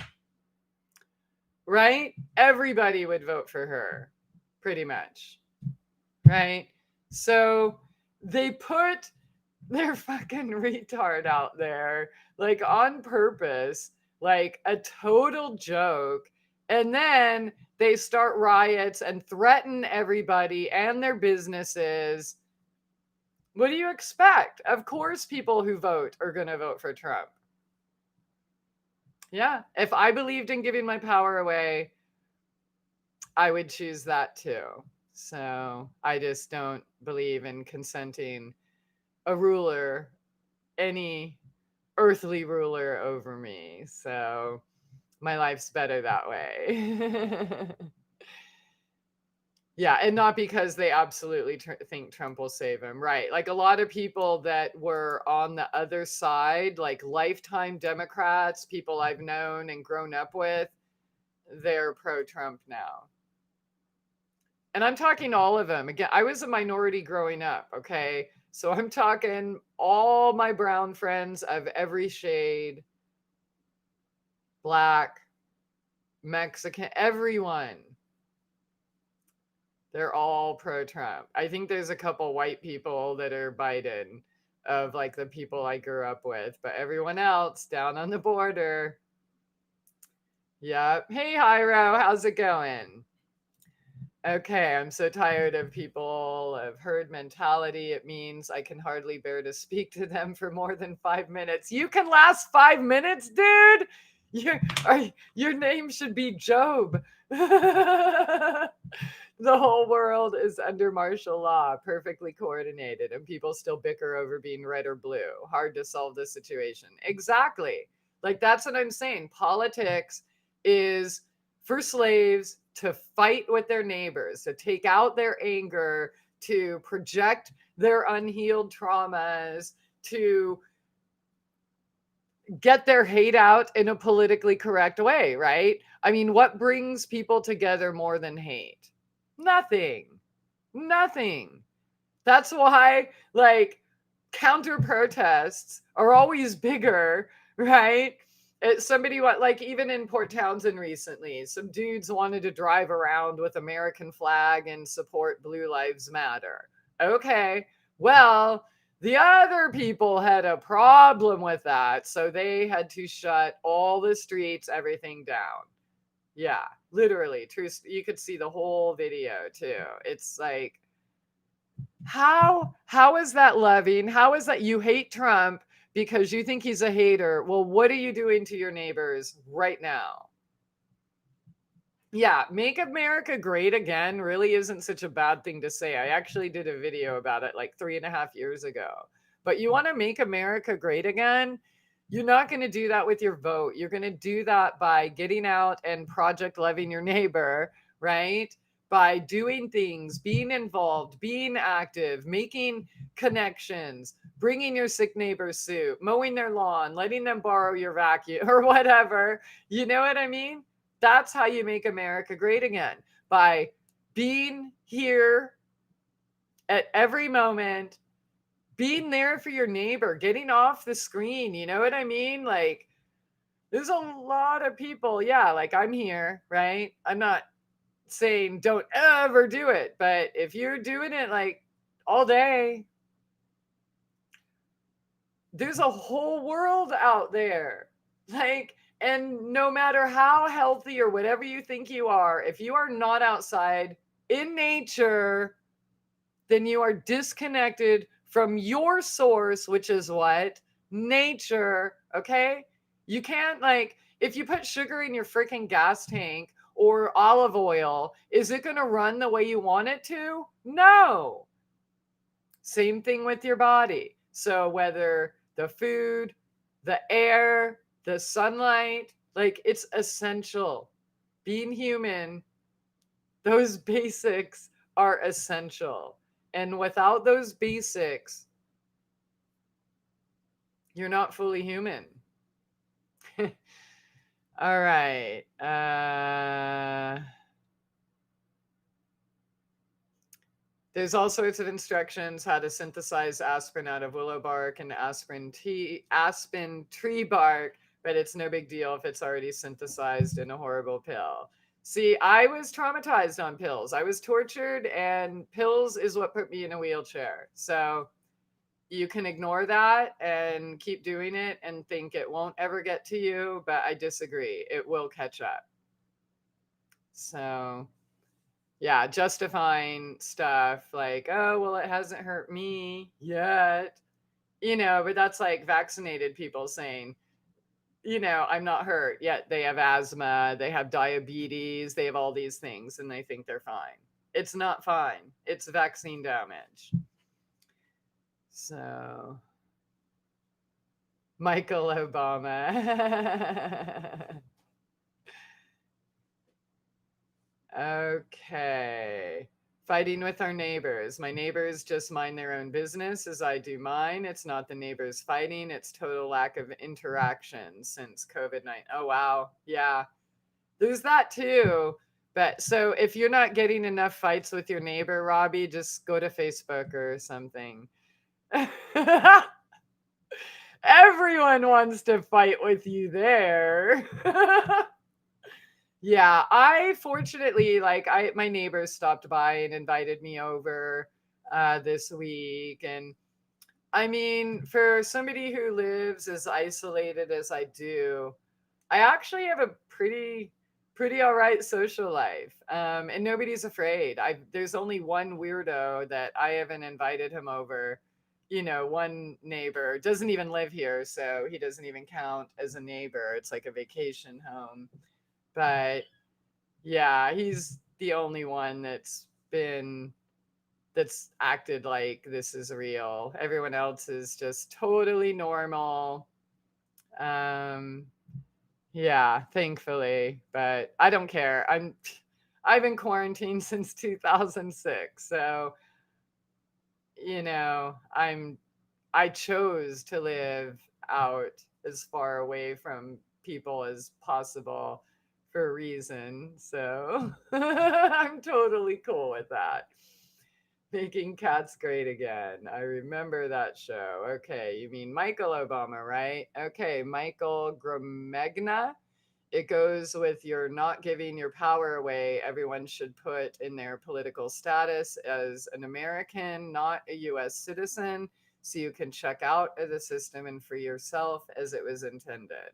Right? Everybody would vote for her, pretty much. Right? So they put their fucking retard out there, like on purpose, like a total joke. And then they start riots and threaten everybody and their businesses. What do you expect? Of course, people who vote are going to vote for Trump. Yeah. If I believed in giving my power away, I would choose that too. So I just don't believe in consenting a ruler, any earthly ruler over me. So my life's better that way. Yeah, and not because they absolutely think Trump will save him. Right. Like a lot of people that were on the other side, like lifetime Democrats, people I've known and grown up with, they're pro-Trump now. And I'm talking all of them. Again, I was a minority growing up, okay? So I'm talking all my brown friends of every shade, Black, Mexican, everyone. They're all pro-Trump. I think there's a couple white people that are Biden, of like the people I grew up with, but everyone else down on the border. Yep. Hey, Hyro, how's it going? Okay, I'm so tired of people of herd mentality. It means I can hardly bear to speak to them for more than 5 minutes. You can last 5 minutes, dude. Your name should be Job. The whole world is under martial law, perfectly coordinated, and people still bicker over being red or blue. Hard to solve the situation. Exactly. Like that's what I'm saying. Politics is for slaves to fight with their neighbors, to take out their anger, to project their unhealed traumas, to get their hate out in a politically correct way, right? I mean, what brings people together more than hate? Nothing. Nothing. That's why, like, counter protests are always bigger, right? Somebody like even in Port Townsend recently, some dudes wanted to drive around with American flag and support Blue Lives Matter. Okay, well, the other people had a problem with that, so they had to shut all the streets, everything down. Yeah, literally, true. You could see the whole video too. It's like, how is that loving? How is that you hate Trump because you think he's a hater? Well, what are you doing to your neighbors right now? Yeah, make America great again really isn't such a bad thing to say. I actually did a video about it like 3.5 years ago. But you want to make America great again? You're not going to do that with your vote. You're going to do that by getting out and project loving your neighbor, right? By doing things, being involved, being active, making connections, bringing your sick neighbor soup, mowing their lawn, letting them borrow your vacuum or whatever. You know what I mean? That's how you make America great again, by being here at every moment, being there for your neighbor, getting off the screen. You know what I mean? Like, there's a lot of people. Yeah, like I'm here, right? I'm not saying don't ever do it, but if you're doing it like all day, there's a whole world out there. Like, And no matter how healthy or whatever you think you are, if you are not outside in nature, then you are disconnected from your source, which is what? Nature. Okay. You can't, like, if you put sugar in your freaking gas tank or olive oil, is it going to run the way you want it to? No. Same thing with your body. So whether the food, the air, the sunlight, like, it's essential. Being human, those basics are essential. And without those basics, you're not fully human. All right. There's all sorts of instructions how to synthesize aspirin out of willow bark and aspen tree bark, but it's no big deal if it's already synthesized in a horrible pill. See, I was traumatized on pills. I was tortured, and pills is what put me in a wheelchair. So you can ignore that and keep doing it and think it won't ever get to you, but I disagree. It will catch up. So yeah, justifying stuff like, oh, well, it hasn't hurt me yet, but that's like vaccinated people saying, I'm not hurt, yet they have asthma, they have diabetes, they have all these things, and they think they're fine. It's not fine. It's vaccine damage. So, Michael Obama. Okay. Fighting with our neighbors. My neighbors just mind their own business as I do mine. It's not the neighbors fighting, it's total lack of interaction since COVID-19. Oh, wow. Yeah. There's that too. But so if you're not getting enough fights with your neighbor, Robbie, just go to Facebook or something. Everyone wants to fight with you there. Yeah, I fortunately, like, my neighbors stopped by and invited me over this week. And I mean, for somebody who lives as isolated as I do, I actually have a pretty all right social life. And nobody's afraid. There's only one weirdo that I haven't invited him over. One neighbor doesn't even live here, so he doesn't even count as a neighbor. It's like a vacation home. But yeah, he's the only one that's acted like this is real. Everyone else is just totally normal. Yeah, thankfully, but I don't care. I've been quarantined since 2006, so I chose to live out as far away from people as possible for a reason. So I'm totally cool with that. Making Cats Great Again. I remember that show. Okay, you mean Michael Obama, right? Okay, Michael Gramegna. It goes with your not giving your power away. Everyone should put in their political status as an American, not a US citizen, so you can check out of the system and free yourself as it was intended.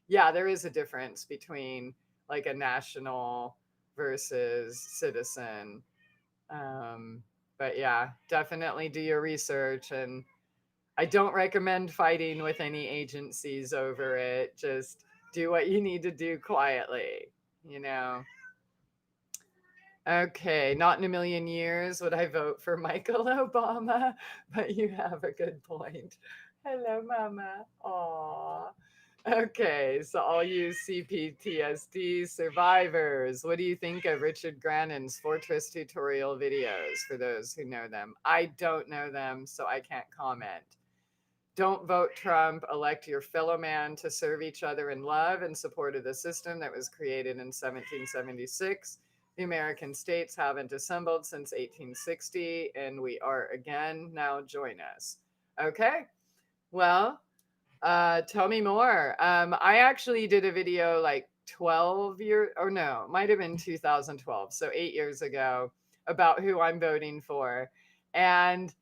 Yeah, there is a difference between like a national versus citizen. But yeah, definitely do your research. And I don't recommend fighting with any agencies over it. Just do what you need to do quietly, you know. Okay, not in a million years would I vote for Michael Obama, but you have a good point. Hello, Mama. Aw. Okay, so all you CPTSD survivors, what do you think of Richard Grannon's Fortress tutorial videos for those who know them? I don't know them, so I can't comment. Don't vote Trump, elect your fellow man to serve each other in love and support of the system that was created in 1776. The American states haven't assembled since 1860, and we are again. Now join us. Okay, well, tell me more. I actually did a video like 12 years, or no, might have been 2012, so 8 years ago, about who I'm voting for. And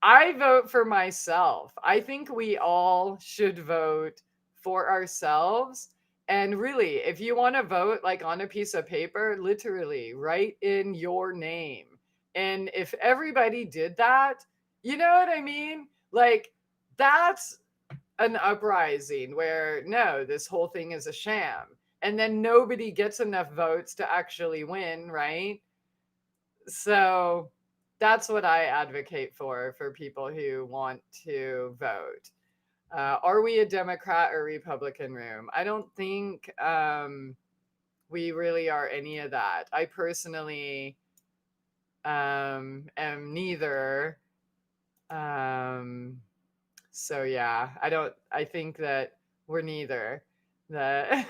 I vote for myself. I think we all should vote for ourselves. And really, if you want to vote like on a piece of paper, literally write in your name. And if everybody did that, you know what I mean? Like, that's an uprising where no, this whole thing is a sham. And then nobody gets enough votes to actually win, right? So that's what I advocate for people who want to vote. Are we a Democrat or Republican room? I don't think we really are any of that. I personally am neither. Um, so yeah, I think that we're neither. That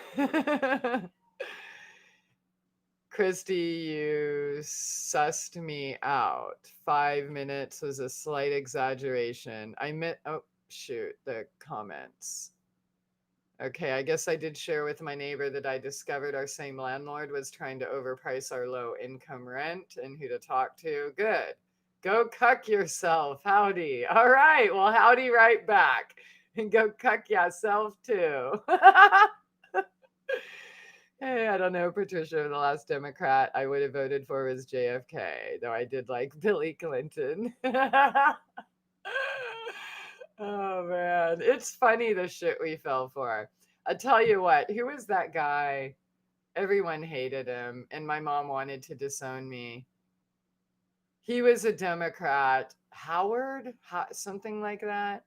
Christy, you sussed me out. 5 minutes was a slight exaggeration. I meant, oh, shoot, the comments. Okay, I guess I did share with my neighbor that I discovered our same landlord was trying to overprice our low income rent and who to talk to. Good. Go cuck yourself. Howdy. All right. Well, howdy right back. And go cuck yourself too. Hey, I don't know, Patricia. The last Democrat I would have voted for was JFK, though I did like Billy Clinton. Oh man, it's funny the shit we fell for. I tell you what, who was that guy? Everyone hated him, and my mom wanted to disown me. He was a Democrat, Howard, something like that.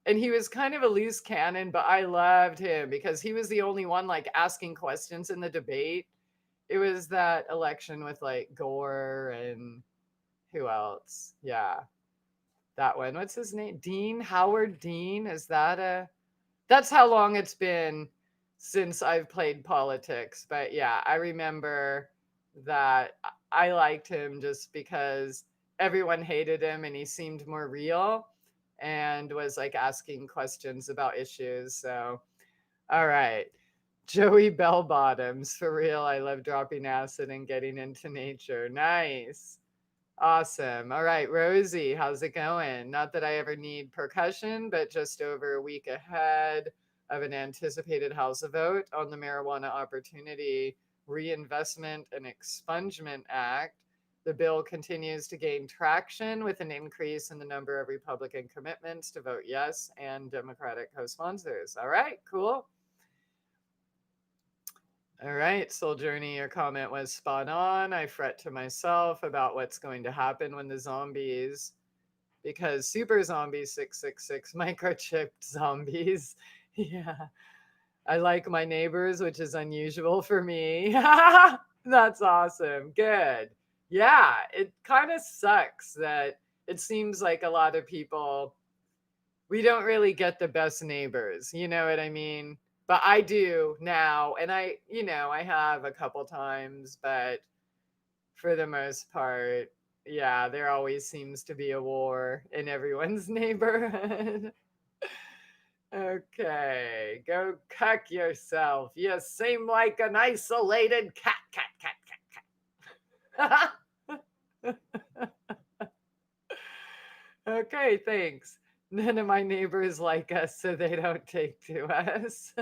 And he was kind of a loose cannon, but I loved him because he was the only one like asking questions in the debate. It was that election with like Gore and who else? Yeah, that one. What's his name? Dean, Howard Dean. Is that a That's how long it's been since I've played politics. But yeah, I remember that I liked him just because everyone hated him and he seemed more real and was like asking questions about issues. So, all right. Joey Bell Bottoms, for real. I love dropping acid and getting into nature. Nice. Awesome. All right, Rosie, how's it going? Not that I ever need percussion, but just over a week ahead of an anticipated House vote on the Marijuana Opportunity Reinvestment and Expungement Act. The bill continues to gain traction with an increase in the number of Republican commitments to vote yes and Democratic co sponsors. All right, cool. All right, Soul Journey, your comment was spot on. I fret to myself about what's going to happen when the zombies, because super zombie 666 microchipped zombies. Yeah, I like my neighbors, which is unusual for me. That's awesome. Good. Yeah, it kind of sucks that it seems like a lot of people, we don't really get the best neighbors. You know what I mean? But I do now. And I have a couple times, but for the most part, yeah, there always seems to be a war in everyone's neighborhood. Okay, go cuck yourself. You seem like an isolated cat, cat, cat, cat. Okay, thanks. None of my neighbors like us, so they don't take to us.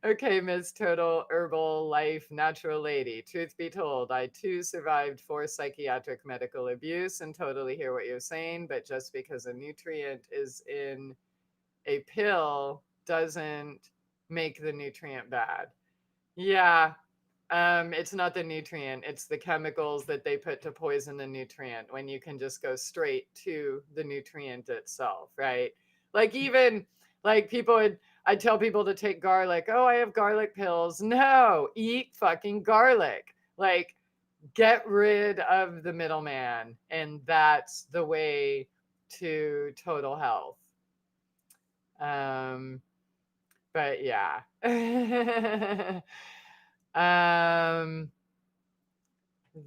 Okay, Miss Total Herbal Life Natural Lady. Truth be told, I too survived 4 psychiatric medical abuse and totally hear what you're saying, but just because a nutrient is in a pill doesn't make the nutrient bad. Yeah, it's not the nutrient, it's the chemicals that they put to poison the nutrient when you can just go straight to the nutrient itself, right? Like even like I tell people to take garlic. Oh, I have garlic pills. No, eat fucking garlic. Like get rid of the middleman, and that's the way to total health. Um, but yeah. um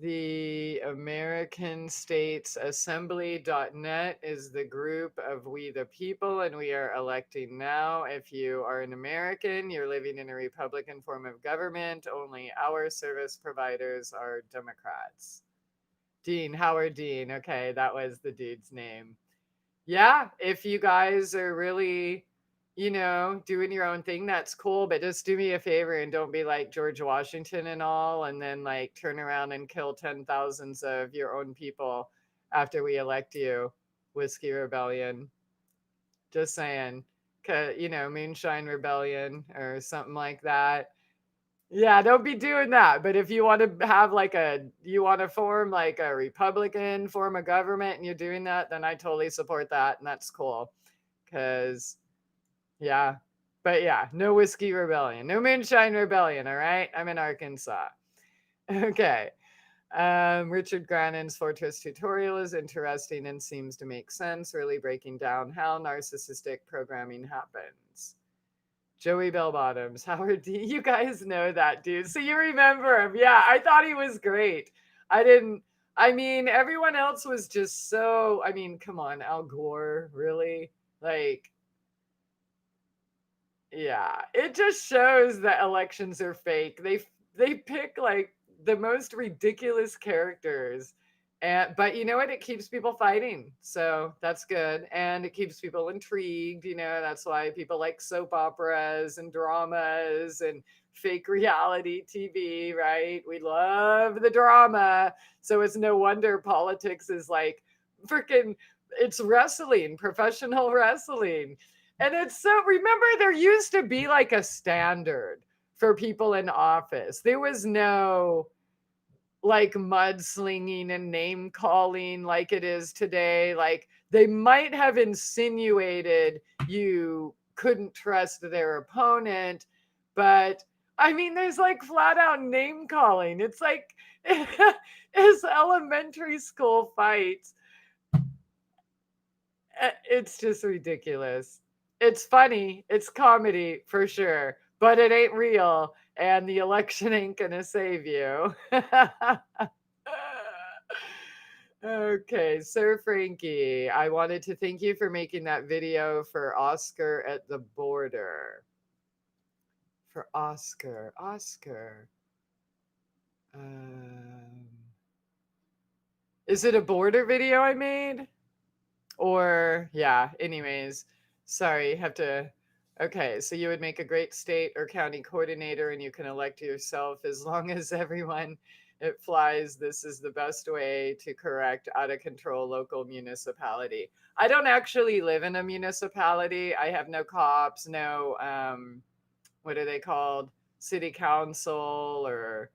The American States Assembly.net is the group of We the People, and we are electing now. If you are an American, you're living in a Republican form of government. Only our service providers are Democrats. Dean, Howard Dean. Okay, that was the dude's name. Yeah, if you guys are really, doing your own thing, that's cool. But just do me a favor and don't be like George Washington and all, and then like turn around and kill 10,000s of your own people after we elect you. Whiskey Rebellion. Just saying. Moonshine Rebellion or something like that. Yeah, don't be doing that. But if you want to you want to form like a Republican form of government and you're doing that, then I totally support that. And that's cool. Because, yeah. But yeah, no Whiskey Rebellion, no Moonshine Rebellion. All right. I'm in Arkansas. Okay. Richard Grannon's Fortress tutorial is interesting and seems to make sense, really breaking down how narcissistic programming happens. Joey Bellbottoms, Howard D. You guys know that dude. So you remember him. Yeah, I thought he was great. Everyone else was just so, come on, Al Gore, really? Like, yeah, it just shows that elections are fake. They pick like the most ridiculous characters. But you know what? It keeps people fighting. So that's good. And it keeps people intrigued. That's why people like soap operas and dramas and fake reality TV, right? We love the drama. So it's no wonder politics is like freaking, it's wrestling, professional wrestling. And it's so, remember, there used to be like a standard for people in office. There was no like mudslinging and name calling like it is today. Like they might have insinuated you couldn't trust their opponent, but there's like flat out name calling. It's like it's elementary school fights. It's just ridiculous. It's funny. It's comedy for sure, but it ain't real. And the election ain't going to save you. Okay, Sir Frankie, I wanted to thank you for making that video for Oscar at the border. For Oscar. Is it a border video I made? Or, yeah, anyways, sorry, have to. Okay, so you would make a great state or county coordinator and you can elect yourself as long as everyone it flies. This is the best way to correct out of control local municipality. I don't actually live in a municipality. I have no cops, no, what are they called? City council or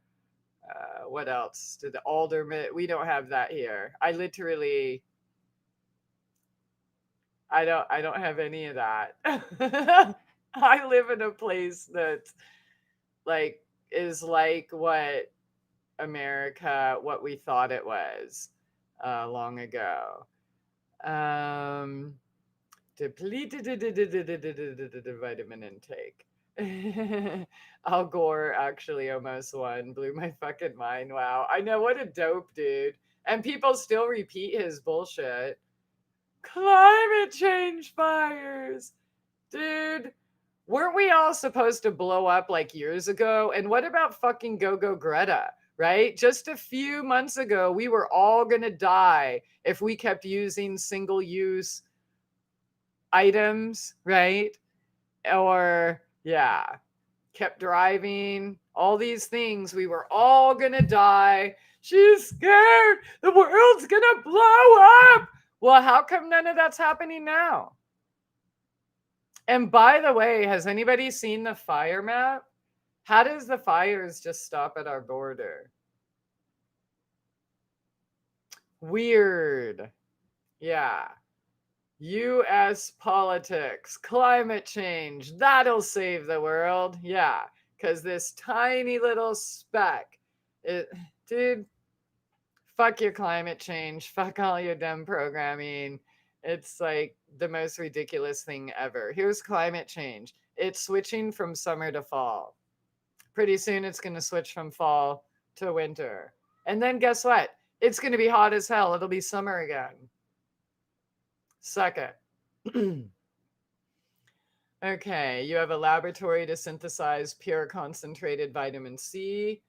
what else? Did the alderman? We don't have that here. I don't have any of that. I live in a place that's like is like what what we thought it was long ago. Depleted vitamin intake. Al Gore actually almost won. Blew my fucking mind. Wow. I know, what a dope dude. And people still repeat his bullshit. Climate change fires. Dude, weren't we all supposed to blow up like years ago? And what about fucking Go Greta, right? Just a few months ago, we were all going to die if we kept using single use items, right? Or, yeah, kept driving, all these things. We were all going to die. She's scared. The world's going to blow up. Well, how come none of that's happening now? And by the way, has anybody seen the fire map? How does the fires just stop at our border? Weird. Yeah. US politics, climate change, that'll save the world. Yeah. Because this tiny little speck, dude, fuck your climate change. Fuck all your dumb programming. It's like the most ridiculous thing ever. Here's climate change. It's switching from summer to fall. Pretty soon it's going to switch from fall to winter. And then guess what? It's going to be hot as hell. It'll be summer again. Suck it. Okay, you have a laboratory to synthesize pure concentrated vitamin C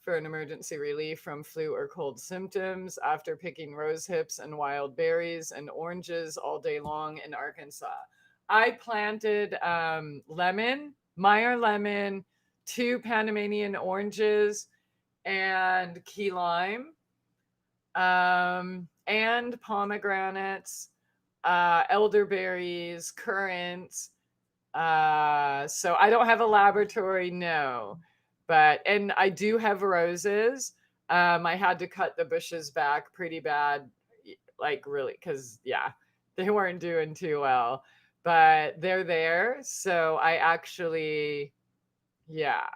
for an emergency relief from flu or cold symptoms after picking rose hips and wild berries and oranges all day long in Arkansas. I planted Meyer lemon, two Panamanian oranges, and key lime, and pomegranates, elderberries, currants. So I don't have a laboratory, no, but and I do have roses. I had to cut the bushes back pretty bad, like really, because yeah, they weren't doing too well, but they're there. So I actually, yeah.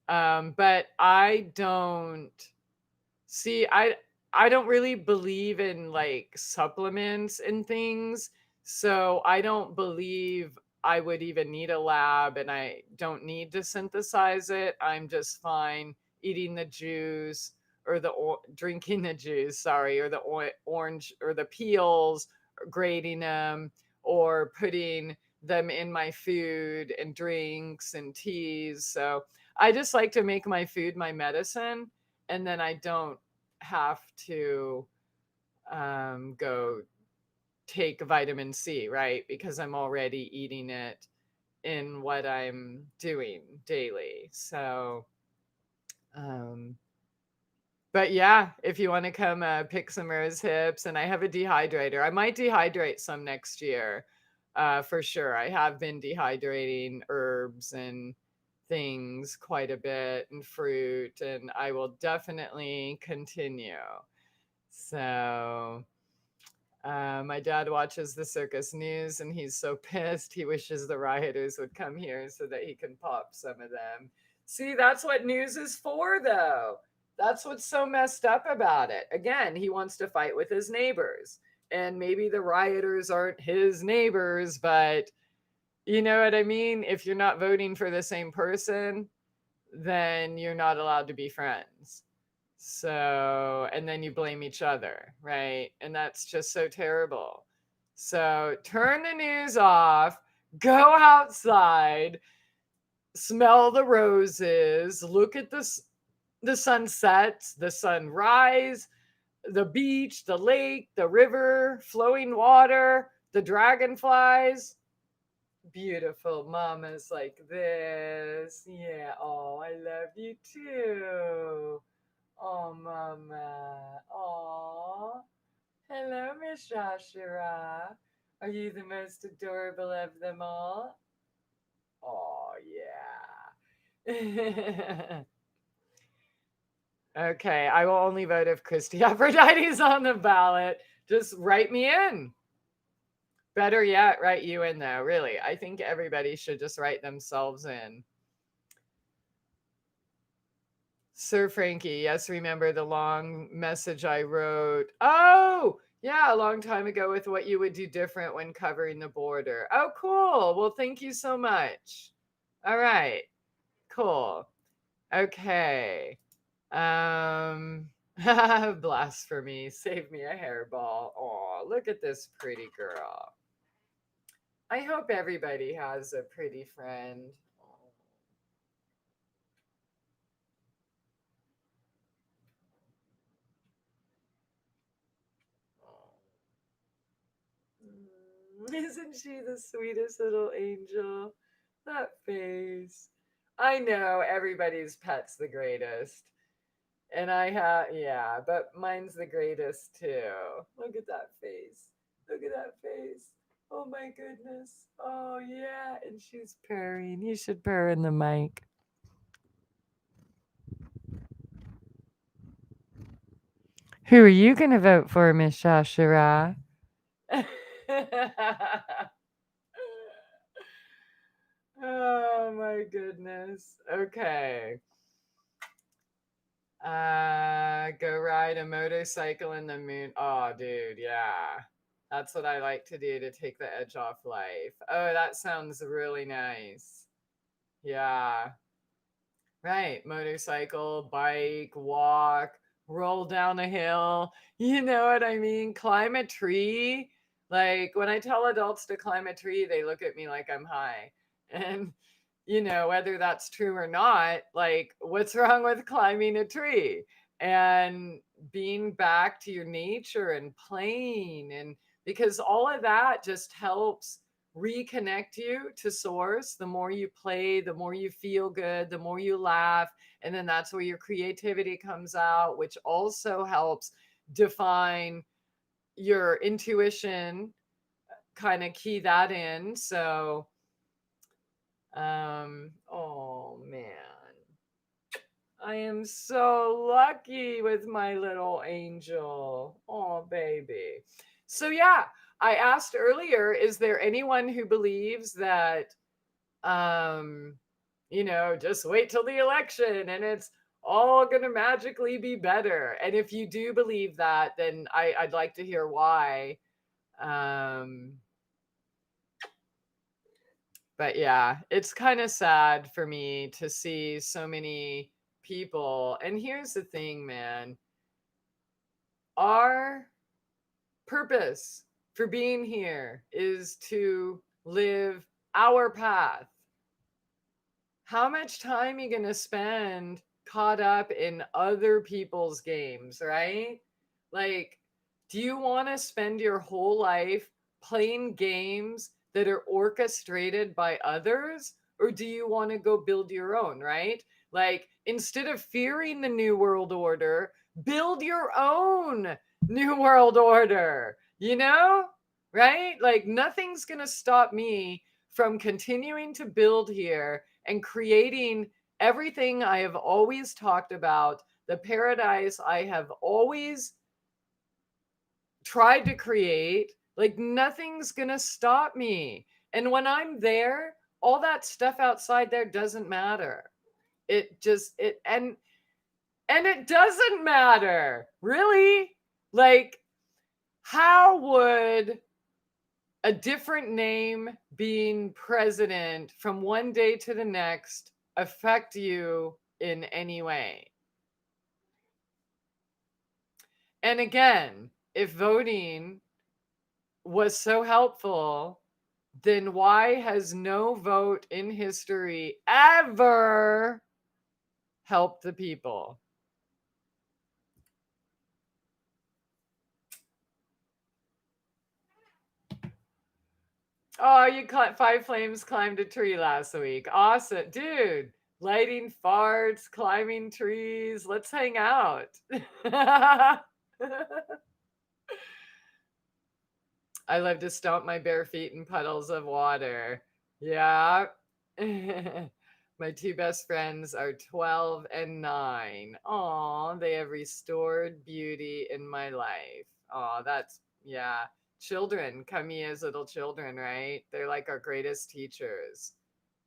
But I don't see, I don't really believe in like supplements and things. So I don't believe I would even need a lab, and I don't need to synthesize it. I'm just fine eating the juice or drinking the juice, sorry, or the orange or the peels, or grating them or putting them in my food and drinks and teas. So I just like to make my food my medicine, and then I don't have to go take vitamin C, right? Because I'm already eating it in what I'm doing daily. So, um, but yeah, if you want to come pick some rose hips, and I have a dehydrator, I might dehydrate some next year, for sure. I have been dehydrating herbs and things quite a bit, and fruit, and I will definitely continue. So, my dad watches the circus news and he's so pissed. He wishes the rioters would come here so that he can pop some of them. See, that's what news is for, though. That's what's so messed up about it. Again, he wants to fight with his neighbors. And maybe the rioters aren't his neighbors, but you know what I mean? If you're not voting for the same person, then you're not allowed to be friends. So, and then you blame each other, right? And that's just so terrible. So, turn the news off, go outside, smell the roses, look at the sunsets, the sunrise, the beach, the lake, the river, flowing water, the dragonflies. Beautiful mamas like this. Yeah. Oh, I love you too. Oh, mama. Oh. Hello, Miss Joshua. Are you the most adorable of them all? Oh, yeah. Okay, I will only vote if Christy Aphrodite's on the ballot. Just write me in. Better yet, write you in, though. Really, I think everybody should just write themselves in. Sir Frankie, yes, remember the long message I wrote? Oh, yeah, a long time ago with what you would do different when covering the border. Oh, cool. Well, thank you so much. All right, cool. Okay. Um, blasphemy. Save me a hairball. Oh, look at this pretty girl. I hope everybody has a pretty friend. Isn't she the sweetest little angel? That face. I know everybody's pet's the greatest. And I have, yeah, but mine's the greatest too. Look at that face. Look at that face. Oh my goodness. Oh yeah. And she's purring. You should purr in the mic. Who are you going to vote for, Miss Shashira? Oh my goodness. Okay. Go ride a motorcycle in the moon. Oh, dude, yeah. That's what I like to do to take the edge off life. Oh, that sounds really nice. Yeah. Right. Motorcycle, bike, walk, roll down a hill. You know what I mean? Climb a tree. Like when I tell adults to climb a tree, they look at me like I'm high. And, whether that's true or not, like, what's wrong with climbing a tree? And being back to your nature and playing and because all of that just helps reconnect you to source. The more you play, the more you feel good, the more you laugh. And then that's where your creativity comes out, which also helps define your intuition, kind of key that in. So, oh man, I am so lucky with my little angel. Oh, baby. So, yeah, I asked earlier, is there anyone who believes that, um, just wait till the election and it's all going to magically be better? And if you do believe that, then I'd like to hear why. Um, but yeah, it's kind of sad for me to see so many people. And here's the thing, man, our purpose for being here is to live our path. How much time are you going to spend caught up in other people's games, right? Like, do you want to spend your whole life playing games that are orchestrated by others? Or do you want to go build your own, right? Like, instead of fearing the New World Order, build your own New World Order, right? Like, nothing's going to stop me from continuing to build here and creating everything I have always talked about, the paradise I have always tried to create. Like, nothing's gonna stop me. And when I'm there, all that stuff outside there doesn't matter. It just it and it doesn't matter, really. Like, how would a different name being president from one day to the next affect you in any way? And again, if voting was so helpful, then why has no vote in history ever helped the people? Oh, Five Flames climbed a tree last week. Awesome. Dude, lighting farts, climbing trees. Let's hang out. I love to stomp my bare feet in puddles of water. Yeah. My two best friends are 12 and 9. Aw, they have restored beauty in my life. Aw, yeah. Children come here as little children, right? They're like our greatest teachers.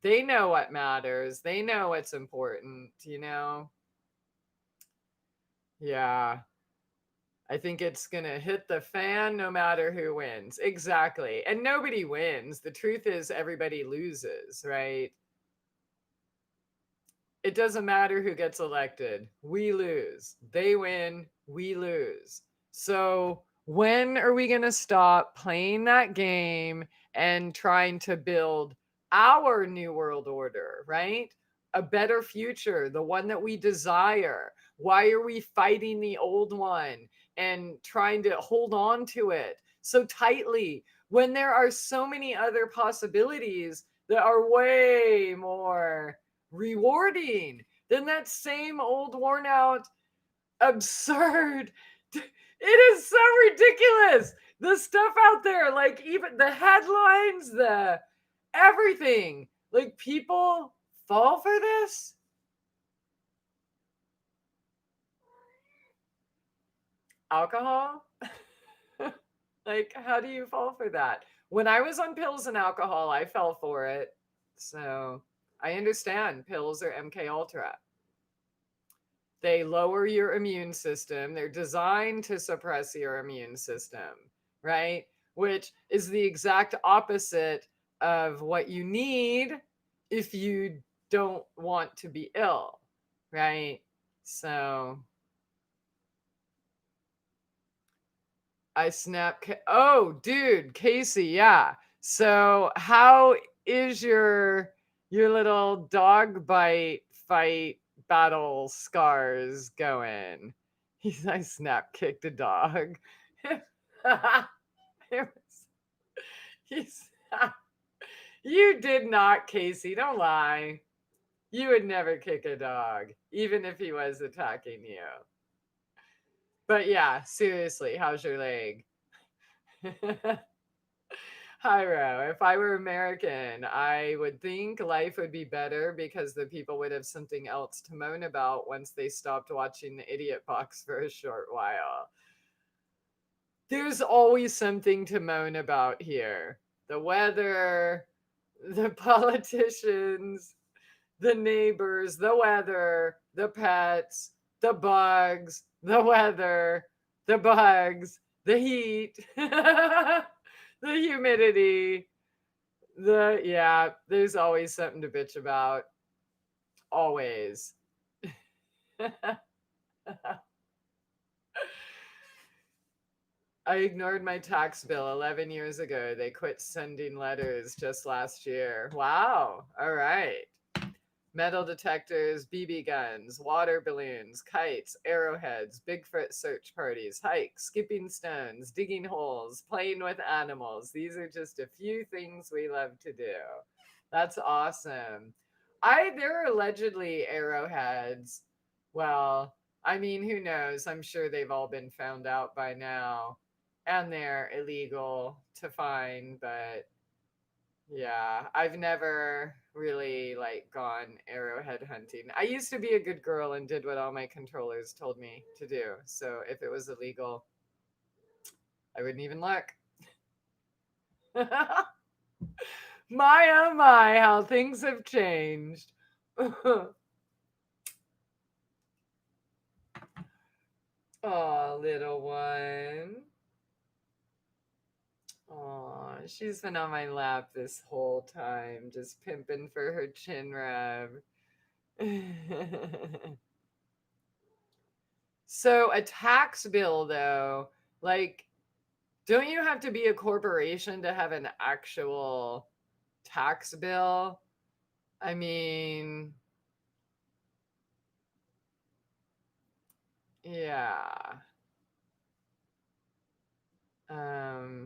They know what matters, they know what's important. Yeah. I think it's going to hit the fan no matter who wins. Exactly. And nobody wins. The truth is, everybody loses, right? It doesn't matter who gets elected. We lose. They win. We lose. So, when are we going to stop playing that game and trying to build our new world order, right? A better future, the one that we desire. Why are we fighting the old one and trying to hold on to it so tightly when there are so many other possibilities that are way more rewarding than that same old worn out absurd? It is so ridiculous, the stuff out there, like even the headlines, the everything. Like, people fall for this. Alcohol. Like, how do you fall for that? When I was on pills and alcohol, I fell for it. So I understand pills are MK Ultra. They lower your immune system. They're designed to suppress your immune system, right? Which is the exact opposite of what you need if you don't want to be ill, right? So I snap. Oh, dude, Casey, yeah. So how is your little dog bite fight battle scars going? I snap kicked a dog. It was, he's, you did not, Casey. Don't lie. You would never kick a dog, even if he was attacking you. But yeah, seriously, how's your leg? Hyro, if I were American, I would think life would be better because the people would have something else to moan about once they stopped watching the Idiot Box for a short while. There's always something to moan about here: the weather, the politicians, the neighbors, the weather, the pets, the bugs, the weather, the bugs, the heat, the humidity, yeah, there's always something to bitch about. Always. I ignored my tax bill 11 years ago. They quit sending letters just last year. Wow. All right. Metal detectors, BB guns, water balloons, kites, arrowheads, Bigfoot search parties, hikes, skipping stones, digging holes, playing with animals. These are just a few things we love to do. That's awesome. There are allegedly arrowheads. Well, I mean, who knows? I'm sure they've all been found out by now and they're illegal to find, but yeah, I've never really like gone arrowhead hunting. I used to be a good girl and did what all my controllers told me to do. So if it was illegal, I wouldn't even look. My oh my, how things have changed. Oh, little one. Oh, she's been on my lap this whole time, just pimping for her chin rub. So a tax bill though, like, don't you have to be a corporation to have an actual tax bill? I mean, yeah. Oh.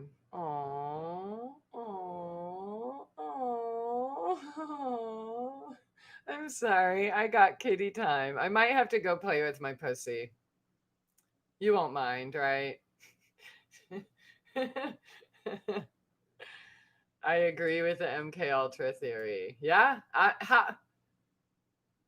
I'm sorry. I got kitty time. I might have to go play with my pussy. You won't mind, right? I agree with the MK Ultra theory. Yeah,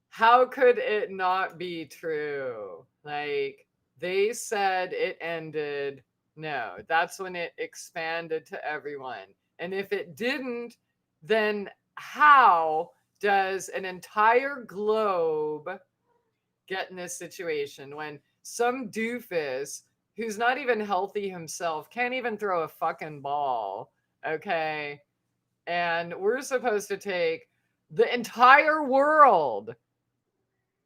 how could it not be true? Like, they said it ended. No, that's when it expanded to everyone. And if it didn't, then how does an entire globe get in this situation when some doofus who's not even healthy himself can't even throw a fucking ball? Okay. And we're supposed to take the entire world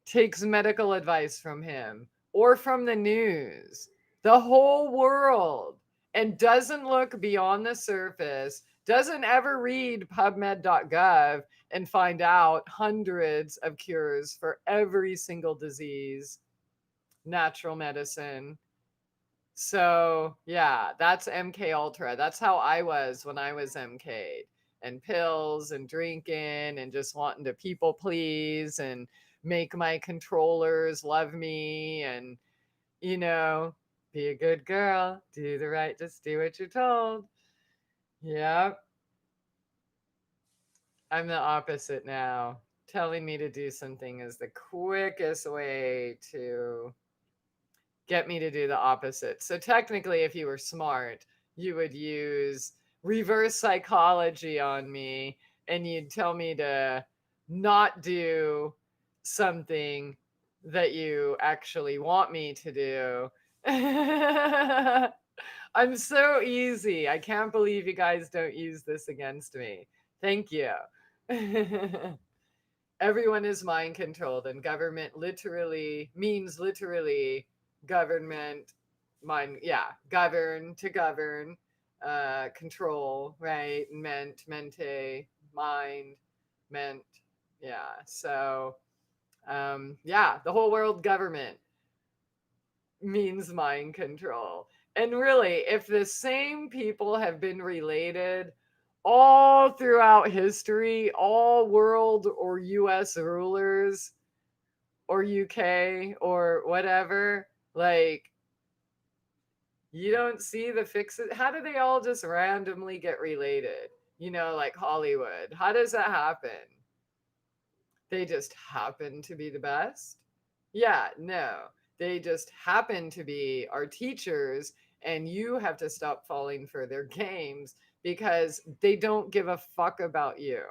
takes medical advice from him or from the news, the whole world, and doesn't look beyond the surface, doesn't ever read pubmed.gov and find out hundreds of cures for every single disease, natural medicine. So, yeah, that's MK Ultra. That's how I was when I was MK'd. And pills and drinking and just wanting to people please and make my controllers love me and, you know, be a good girl, do the right, just do what you're told. Yep. I'm the opposite now. Telling me to do something is the quickest way to get me to do the opposite. So technically, if you were smart, you would use reverse psychology on me and you'd tell me to not do something that you actually want me to do. I'm so easy. I can't believe you guys don't use this against me. Thank you. Everyone is mind controlled, and government literally means literally government mind, yeah, govern, to govern, control, right? Mente, mind, meant, yeah. So yeah, the whole world government means mind control. And really, if the same people have been related all throughout history, all world or US rulers or UK or whatever, like, you don't see the fixes. How do they all just randomly get related? Like Hollywood. How does that happen? They just happen to be the best? Yeah, no. They just happen to be our teachers, and you have to stop falling for their games because they don't give a fuck about you.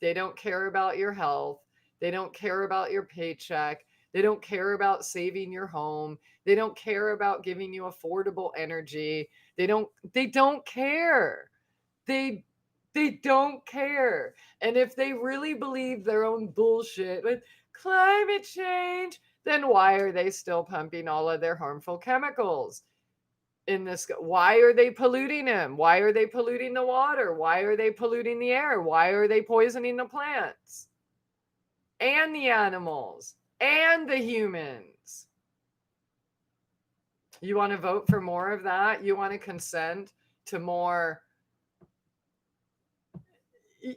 They don't care about your health. They don't care about your paycheck. They don't care about saving your home. They don't care about giving you affordable energy. They don't care. They they don't care. And if they really believe their own bullshit with climate change, then why are they still pumping all of their harmful chemicals in this? Why are they polluting them? Why are they polluting the water? Why are they polluting the air? Why are they poisoning the plants and the animals and the humans? You want to vote for more of that? You want to consent to more? And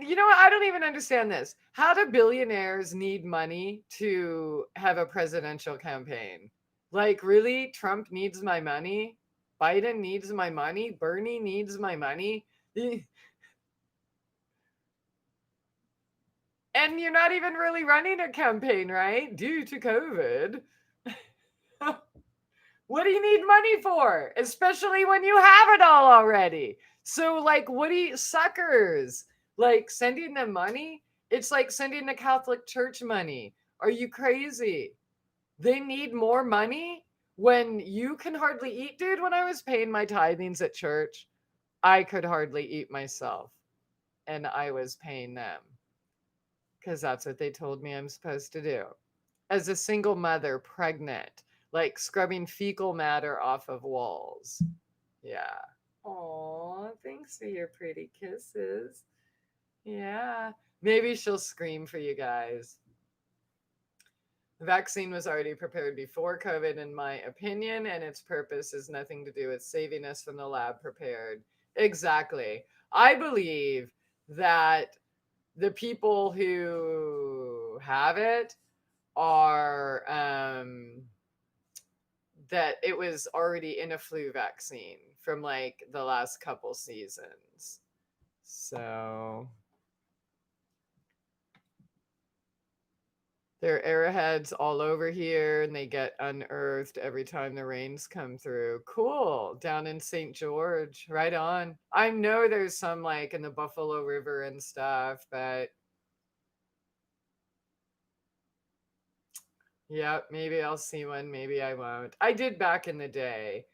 what? I don't even understand this. How do billionaires need money to have a presidential campaign? Like, really? Trump needs my money? Biden needs my money? Bernie needs my money? And you're not even really running a campaign, right? Due to COVID. What do you need money for? Especially when you have it all already. So, like, what do you, suckers? Like, sending them money? It's like sending the Catholic Church money. Are you crazy? They need more money when you can hardly eat. Dude, when I was paying my tithings at church, I could hardly eat myself. And I was paying them because that's what they told me I'm supposed to do. As a single mother, pregnant, like scrubbing fecal matter off of walls. Yeah. Aw, thanks for your pretty kisses. Yeah. Maybe she'll scream for you guys. The vaccine was already prepared before COVID, in my opinion, and its purpose is nothing to do with saving us from the lab prepared. Exactly. I believe that the people who have it are that it was already in a flu vaccine from like the last couple seasons. So there are arrowheads all over here and they get unearthed every time the rains come through. Cool. Down in St. George. Right on. I know there's some like in the Buffalo River and stuff, but yeah, maybe I'll see one, maybe I won't. I did back in the day.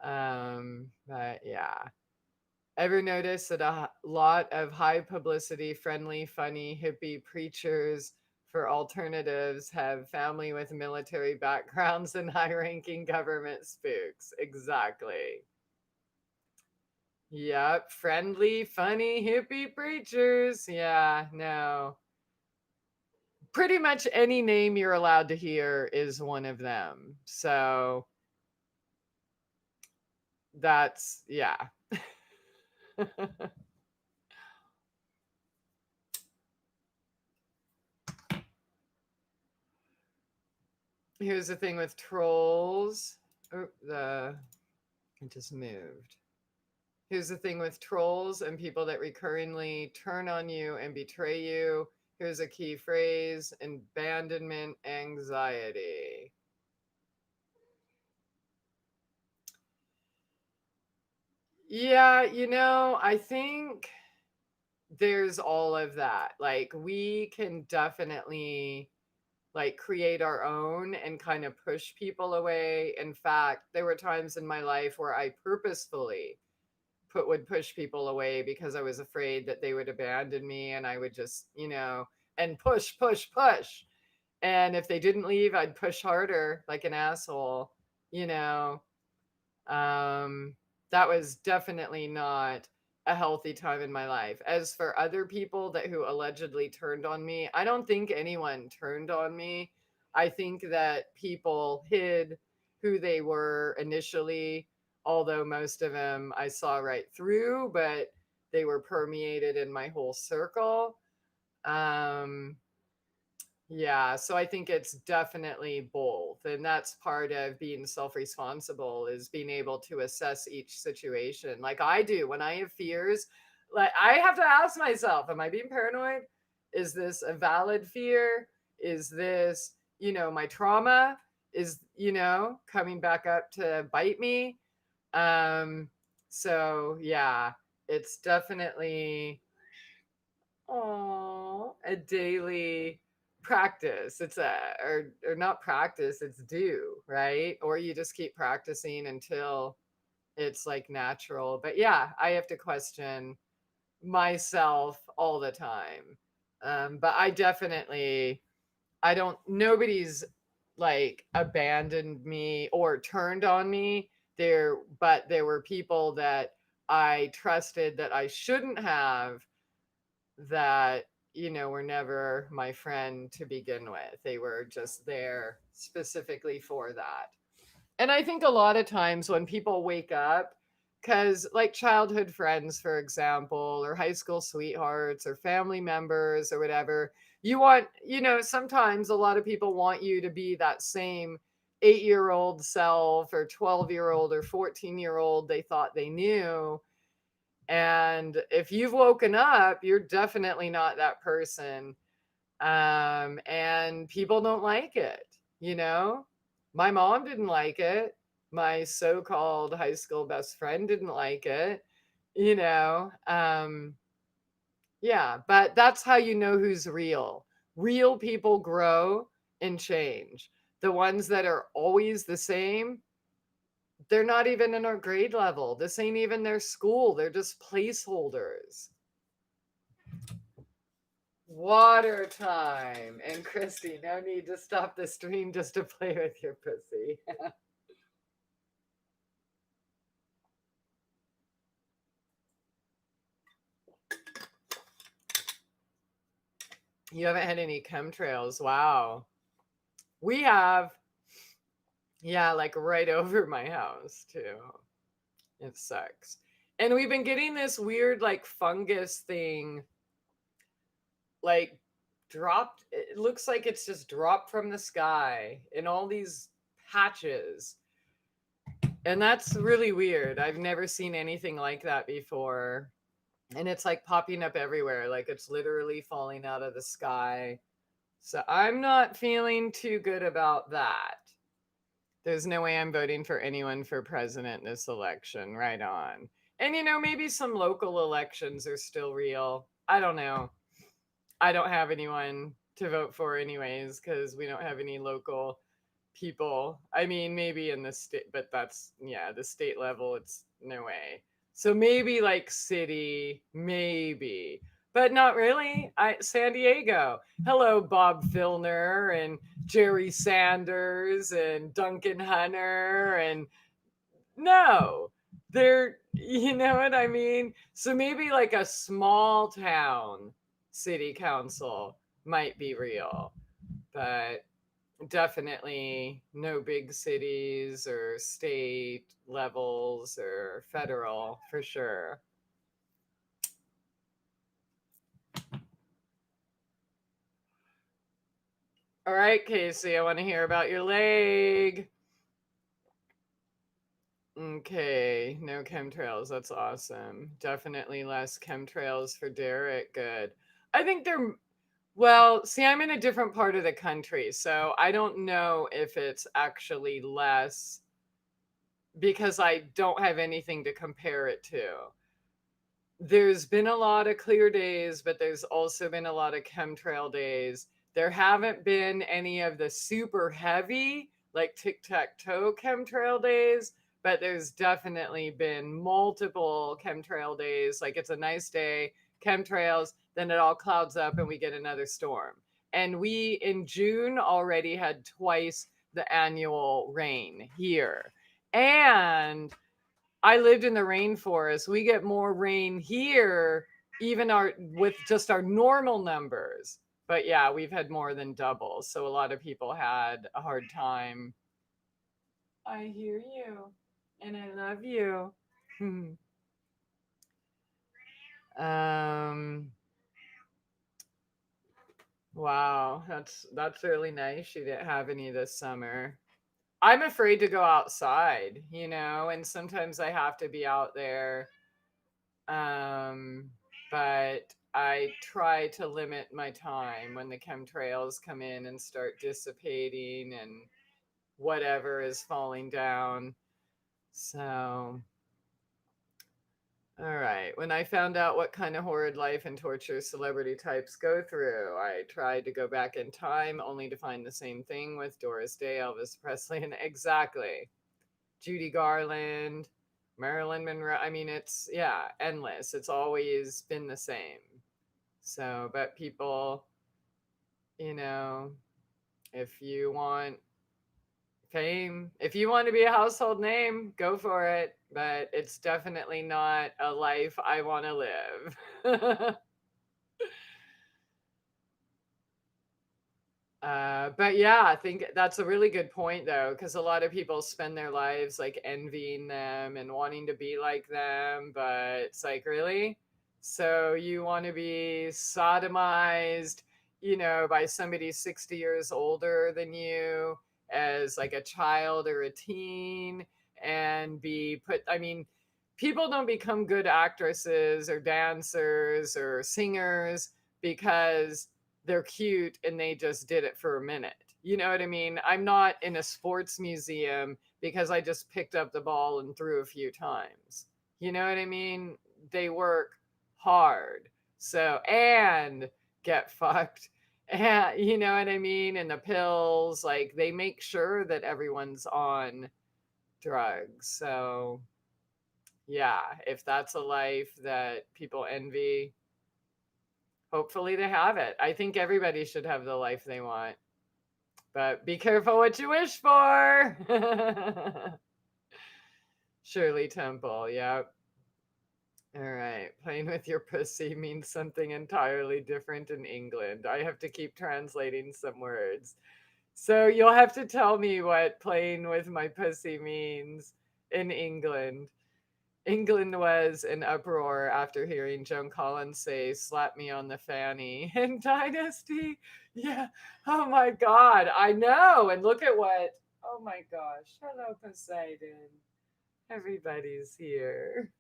But yeah. Ever notice that a lot of high publicity, friendly, funny, hippie preachers for alternatives have family with military backgrounds and high ranking government spooks? Exactly. Yep. Friendly, funny, hippie preachers. Yeah, no. Pretty much any name you're allowed to hear is one of them. So that's, yeah. Here's the thing with trolls. Oh, it just moved. Here's the thing with trolls and people that recurringly turn on you and betray you. Here's a key phrase: abandonment anxiety. Yeah, I think there's all of that. Like, we can definitely like create our own and kind of push people away. In fact, there were times in my life where I purposefully would push people away because I was afraid that they would abandon me, and I would just, and push, push, push. And if they didn't leave, I'd push harder like an asshole, you know. Um, that was definitely not a healthy time in my life. As for other people that who allegedly turned on me, I don't think anyone turned on me. I think that people hid who they were initially, although most of them I saw right through, but they were permeated in my whole circle. Um, yeah, so I think it's definitely both. And that's part of being self-responsible is being able to assess each situation. Like I do when I have fears, like I have to ask myself, am I being paranoid? Is this a valid fear? Is this, my trauma is, coming back up to bite me? Um, so yeah, it's definitely a daily practice. It's or not practice, it's do, right? Or you just keep practicing until it's like natural. But yeah, I have to question myself all the time. But I don't, nobody's like abandoned me or turned on me there, but there were people that I trusted that I shouldn't have that were never my friend to begin with. They were just there specifically for that. And I think a lot of times when people wake up, because like childhood friends, for example, or high school sweethearts or family members or whatever, you want, sometimes a lot of people want you to be that same 8-year-old self or 12-year-old or 14-year-old they thought they knew. And if you've woken up, you're definitely not that person. And people don't like it, you know? My mom didn't like it. My so-called high school best friend didn't like it, you know? Yeah, but that's how you know who's real. Real people grow and change. The ones that are always the same, they're not even in our grade level. This ain't even their school. They're just placeholders. Water time. And Christy, no need to stop the stream just to play with your pussy. You haven't had any chemtrails. Wow. We have, yeah, like right over my house too. It sucks. And we've been getting this weird like fungus thing, like dropped. It looks like it's just dropped from the sky in all these patches. And that's really weird. I've never seen anything like that before. And it's like popping up everywhere. Like it's literally falling out of the sky. So I'm not feeling too good about that. There's no way I'm voting for anyone for president this election. Right on. And maybe some local elections are still real. I don't know. I don't have anyone to vote for, anyways, because we don't have any local people. I mean, maybe in the state, but that's, yeah, the state level, it's no way. So maybe like city, maybe, but not really. San Diego. Hello, Bob Filner and Jerry Sanders and Duncan Hunter. And no, they're, you know what I mean? So maybe like a small town city council might be real, but definitely no big cities or state levels or federal for sure. All right, Casey, I want to hear about your leg. Okay, no chemtrails. That's awesome. Definitely less chemtrails for Derek. Good. I think they're, well, see, I'm in a different part of the country, so I don't know if it's actually less because I don't have anything to compare it to. There's been a lot of clear days, but there's also been a lot of chemtrail days. There haven't been any of the super heavy, like tic tac toe chemtrail days, but there's definitely been multiple chemtrail days. Like it's a nice day, chemtrails, then it all clouds up and we get another storm. And we in June already had twice the annual rain here. And I lived in the rainforest. We get more rain here, even with just our normal numbers. But yeah, we've had more than double. So a lot of people had a hard time. I hear you. And I love you. um wow, that's really nice. You didn't have any this summer. I'm afraid to go outside, and sometimes I have to be out there. Um, but I try to limit my time when the chemtrails come in and start dissipating and whatever is falling down. So, all right. When I found out what kind of horrid life and torture celebrity types go through, I tried to go back in time only to find the same thing with Doris Day, Elvis Presley, and exactly Judy Garland, Marilyn Monroe. I mean, it's, yeah, endless. It's always been the same. So, but people, you know, if you want fame, if you want to be a household name, go for it. But it's definitely not a life I want to live. But yeah, I think that's a really good point though, because a lot of people spend their lives like envying them and wanting to be like them, but it's like, really? So you want to be sodomized, by somebody 60 years older than you as like a child or a teen and be put, I mean, people don't become good actresses or dancers or singers because they're cute and they just did it for a minute. You know what I mean? I'm not in a sports museum because I just picked up the ball and threw a few times. You know what I mean? They work hard. So, and get fucked. And you know what I mean? And the pills, like they make sure that everyone's on drugs. So, yeah, if that's a life that people envy, hopefully they have it. I think everybody should have the life they want. But be careful what you wish for. Shirley Temple, yep. All right. Playing with your pussy means something entirely different in England. I have to keep translating some words. So you'll have to tell me what playing with my pussy means in England. England was in uproar after hearing Joan Collins say, "Slap me on the fanny" in Dynasty. Yeah. Oh my God. I know. And look at what. Oh my gosh. Hello, Poseidon. Everybody's here.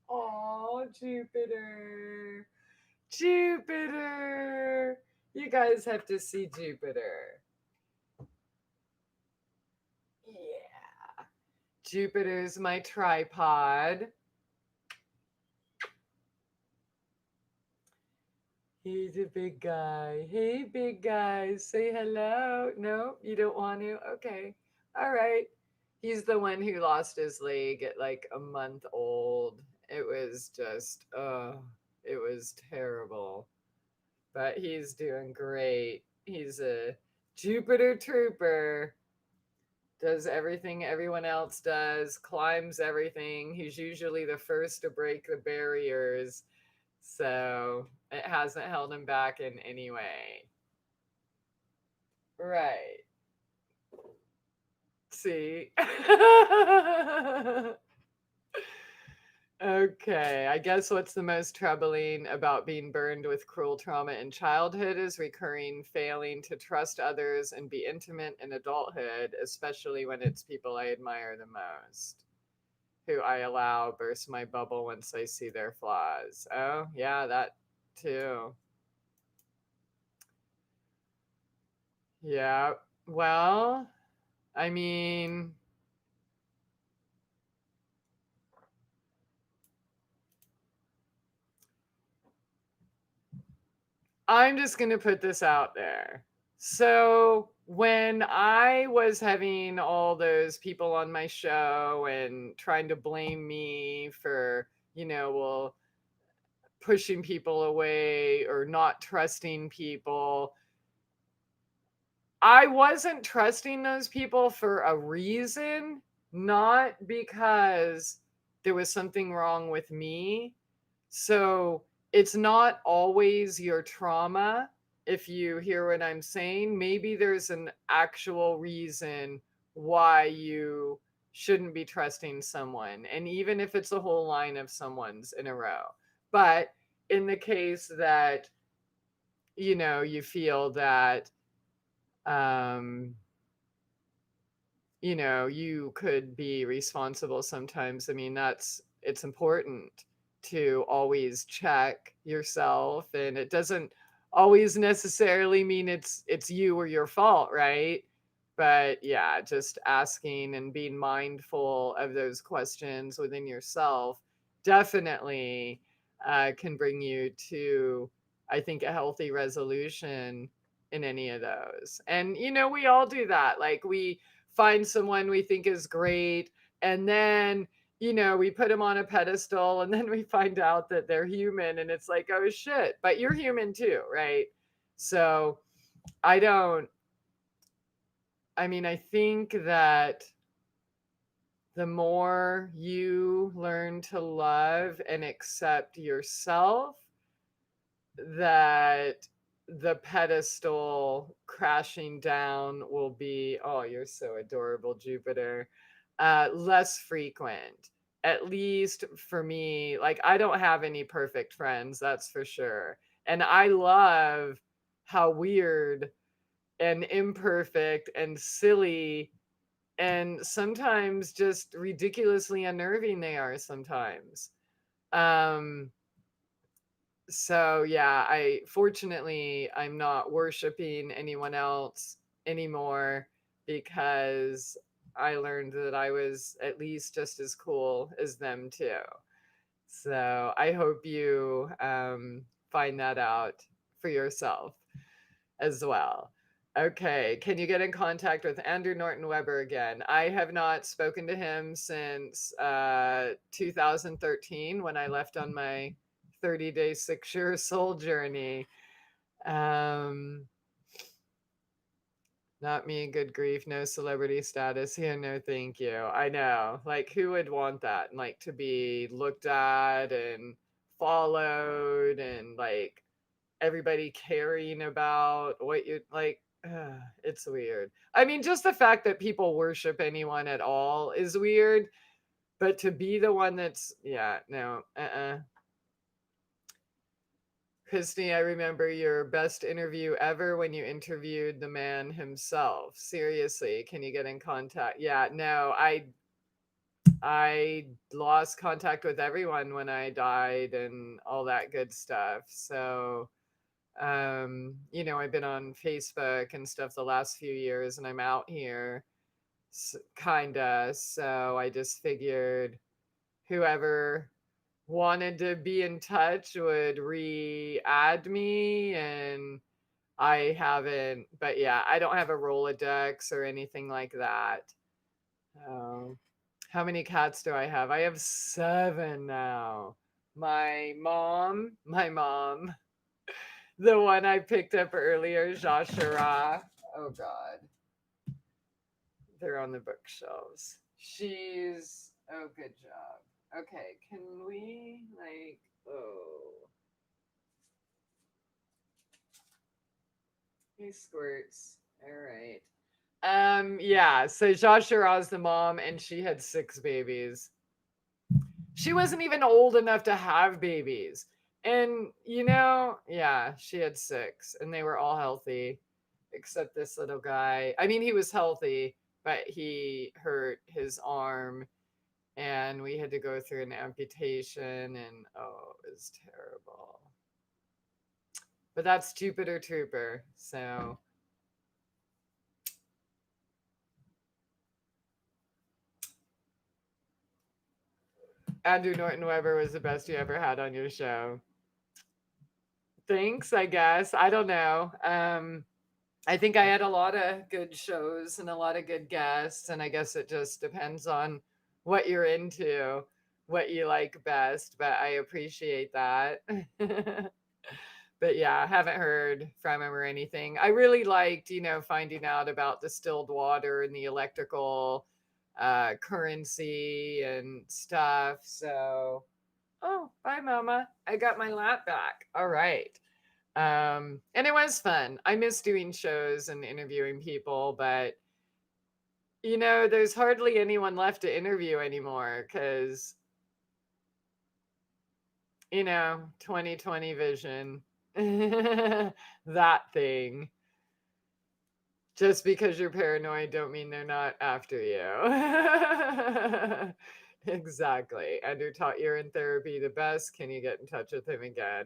Oh, Jupiter. Jupiter. You guys have to see Jupiter. Yeah. Jupiter's my tripod. He's a big guy. Hey, big guy, say hello. No, you don't want to? Okay. All right. He's the one who lost his leg at like a month old. It was just, it was terrible. But he's doing great. He's a Jupiter trooper. Does everything everyone else does, climbs everything. He's usually the first to break the barriers. So it hasn't held him back in any way. Right. See? Okay, I guess what's the most troubling about being burned with cruel trauma in childhood is recurring failing to trust others and be intimate in adulthood, especially when it's people I admire the most, who I allow burst my bubble once I see their flaws. Oh, yeah, that too. Yeah. Well, I mean, I'm just going to put this out there. So, when I was having all those people on my show and trying to blame me for, well, pushing people away or not trusting people, I wasn't trusting those people for a reason, not because there was something wrong with me. So it's not always your trauma. If you hear what I'm saying, maybe there's an actual reason why you shouldn't be trusting someone. And even if it's a whole line of someone's in a row. But in the case that, you feel that, um, you could be responsible sometimes. I mean, it's important to always check yourself, and it doesn't always necessarily mean it's you or your fault, right? But yeah, just asking and being mindful of those questions within yourself definitely can bring you to, I think, a healthy resolution in any of those. And we all do that. Like, we find someone we think is great, and then we put them on a pedestal, and then we find out that they're human, and it's like, oh shit, but you're human too, right? So I don't I mean, I think that the more you learn to love and accept yourself, that the pedestal crashing down will be, oh, you're so adorable, Jupiter, less frequent. At least for me, like, I don't have any perfect friends, that's for sure. And I love how weird and imperfect and silly and sometimes just ridiculously unnerving they are sometimes. Um, so yeah, I'm not worshiping anyone else anymore, because I learned that I was at least just as cool as them too. So I hope you find that out for yourself as well. Okay, can you get in contact with Andrew Norton Weber again? I have not spoken to him since 2013, when I left on my 30-day 6-year soul journey. Um, Not me, good grief, no celebrity status here, no thank you. I know, like, who would want that? Like, to be looked at and followed, and like everybody caring about what you like. It's weird. I mean, just the fact that people worship anyone at all is weird, but to be the one that's, yeah, no, Christy, I remember your best interview ever when you interviewed the man himself. Seriously, can you get in contact? Yeah, no, I lost contact with everyone when I died and all that good stuff. So, I've been on Facebook and stuff the last few years, and I'm out here, kinda. So I just figured whoever wanted to be in touch would re-add me, and I haven't, but yeah, I don't have a Rolodex or anything like that. Um, how many cats do I have? I have 7 now. My mom, the one I picked up earlier, Joshua. Oh God, they're on the bookshelves. Oh, good job. Okay, can we, like, oh, he squirts. All right. Yeah, so Jashira's the mom, and she had 6 babies. She wasn't even old enough to have babies. And yeah, she had 6, and they were all healthy except this little guy. I mean, he was healthy, but he hurt his arm, and we had to go through an amputation, and oh, it was terrible. But that's Jupiter Trooper. So Andrew Norton Weber was the best you ever had on your show. Thanks, I guess. I don't know. I think I had a lot of good shows and a lot of good guests, and I guess it just depends on what you're into, what you like best, but I appreciate that. But yeah, I haven't heard from him or anything. I really liked, finding out about distilled water and the electrical currency and stuff. So, oh, bye, Mama. I got my lap back. All right. And it was fun. I miss doing shows and interviewing people, but there's hardly anyone left to interview anymore because, 2020 vision. That thing. Just because you're paranoid don't mean they're not after you. Exactly. And you're taught you're in therapy the best. Can you get in touch with him again?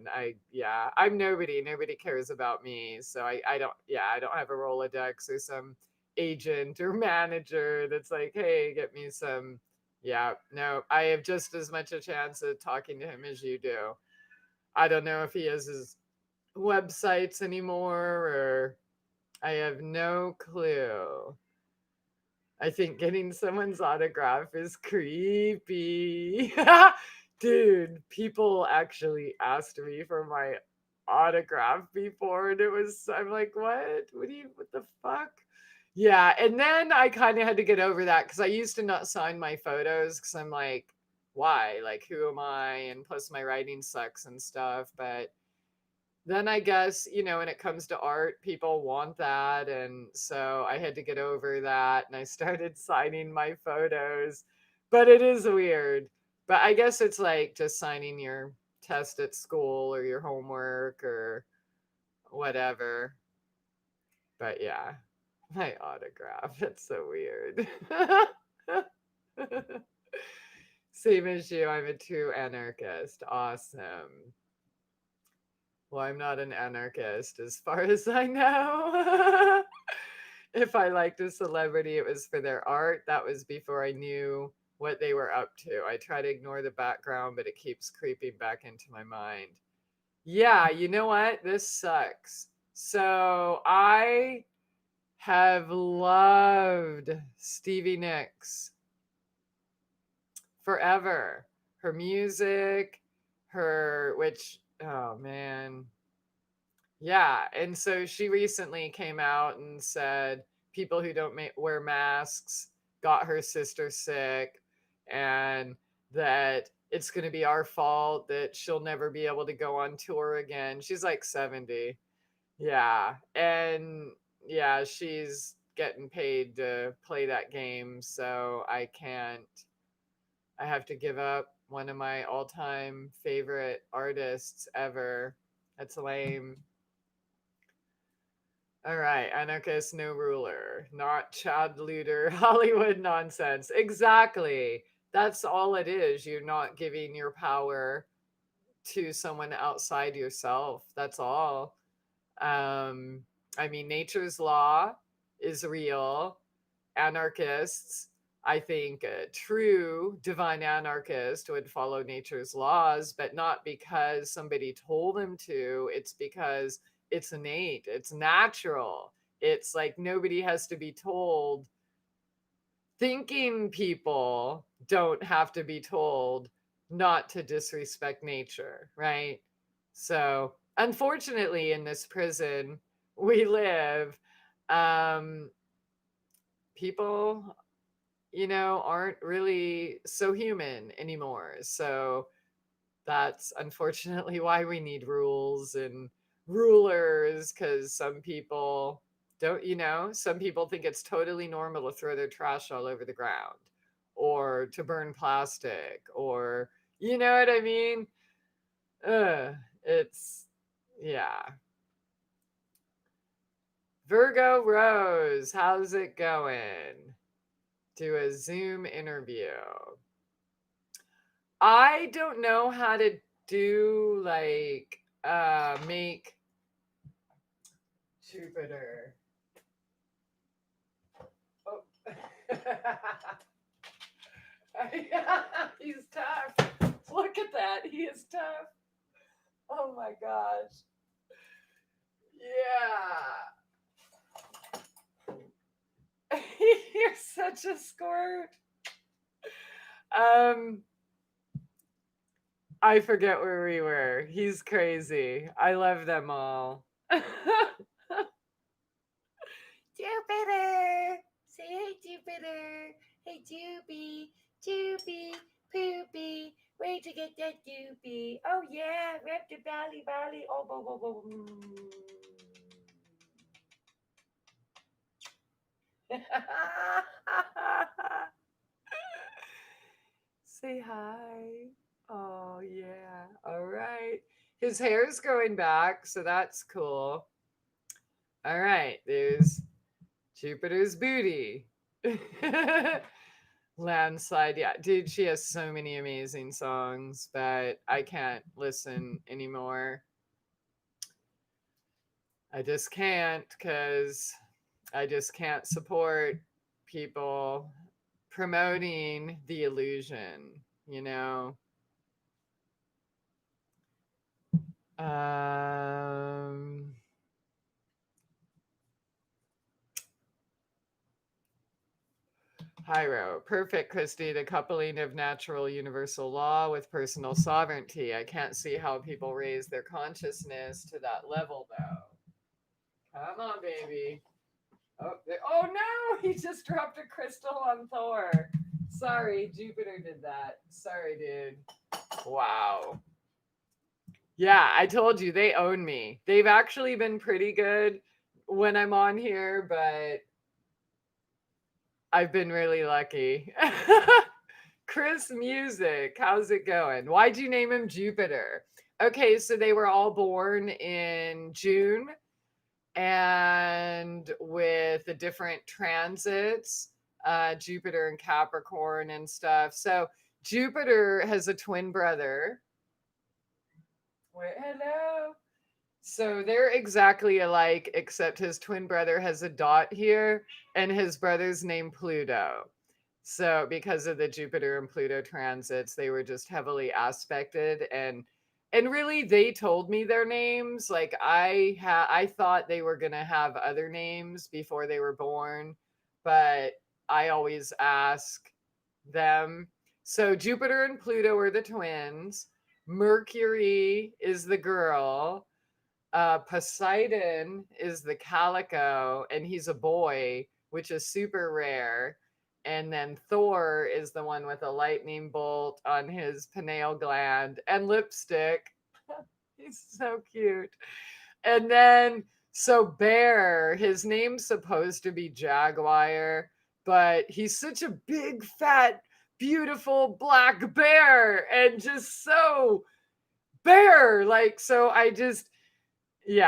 I'm nobody. Nobody cares about me. So I don't have a Rolodex or some agent or manager that's like, hey, get me some. Yeah, no, I have just as much a chance of talking to him as you do. I don't know if he has his websites anymore or I have no clue. I think getting someone's autograph is creepy. Dude, people actually asked me for my autograph before, and I'm like, what the fuck? Yeah, and then I kind of had to get over that because I used to not sign my photos because I'm like, why? Like, who am I? And plus, my writing sucks and stuff. But then I guess, when it comes to art, people want that. And so I had to get over that and I started signing my photos. But it is weird. But I guess it's like just signing your test at school or your homework or whatever. But yeah, my autograph. It's so weird. Same as you. I'm a true anarchist. Awesome. Well, I'm not an anarchist as far as I know. If I liked a celebrity, it was for their art. That was before I knew what they were up to. I try to ignore the background, but it keeps creeping back into my mind. Yeah, you know what? This sucks. So I have loved Stevie Nicks forever. Her music, oh man, yeah, and so she recently came out and said people who don't wear masks got her sister sick, and that it's going to be our fault that she'll never be able to go on tour again. She's like 70. Yeah, and yeah, she's getting paid to play that game, so I have to give up one of my all-time favorite artists ever. That's lame. All right, anarchist, no ruler, not Chad Luder, Hollywood nonsense. Exactly. That's all it is. You're not giving your power to someone outside yourself. That's all. Um, I mean, nature's law is real. Anarchists, I think a true divine anarchist would follow nature's laws, but not because somebody told him to. It's because it's innate, it's natural. It's like nobody has to be told. Thinking people don't have to be told not to disrespect nature, right? So, unfortunately, in this prison we live, um, people aren't really so human anymore. So that's unfortunately why we need rules and rulers, because some people some people think it's totally normal to throw their trash all over the ground or to burn plastic or, you know what I mean? It's, yeah. Virgo Rose, how's it going? Do a Zoom interview. I don't know how to do like make Jupiter. Oh. He's tough. Look at that. He is tough. Oh my gosh. Yeah. You're such a squirt. Um I forget where we were. He's crazy. I love them all. Jupiter! Say hey, Jupiter! Hey, Jupy! Jupy! Poopy! Where'd you get that Jupy? Oh, yeah! Rep the belly, belly! Oh, bo, bo, bo. Say hi. Oh, yeah. All right. His hair's growing back, so that's cool. All right. There's Jupiter's booty. Landslide. Yeah, dude, she has so many amazing songs, but I can't listen anymore. I just can't because I just can't support people promoting the illusion, you know? Um, Hyro, perfect, Christy. The coupling of natural universal law with personal sovereignty. I can't see how people raise their consciousness to that level, though. Come on, baby. Oh no! He just dropped a crystal on Thor. Sorry, Jupiter did that. Sorry, dude. Wow. Yeah, I told you they own me. They've actually been pretty good when I'm on here, but I've been really lucky. Chris Music, how's it going? Why'd you name him Jupiter? Okay, so they were all born in June and with the different transits, Jupiter and Capricorn and stuff. So Jupiter has a twin brother. Wait, hello. So they're exactly alike, except his twin brother has a dot here, and his brother's named Pluto. So because of the Jupiter and Pluto transits, they were just heavily aspected, and really they told me their names. Like I thought they were gonna have other names before they were born, but I always ask them. So Jupiter and Pluto are the twins. Mercury is the girl. Poseidon is the calico, and he's a boy, which is super rare. And then Thor is the one with a lightning bolt on his pineal gland and lipstick. He's so cute. And then, so Bear, his name's supposed to be Jaguar, but he's such a big, fat, beautiful black bear and just so bear. Like, so I just, he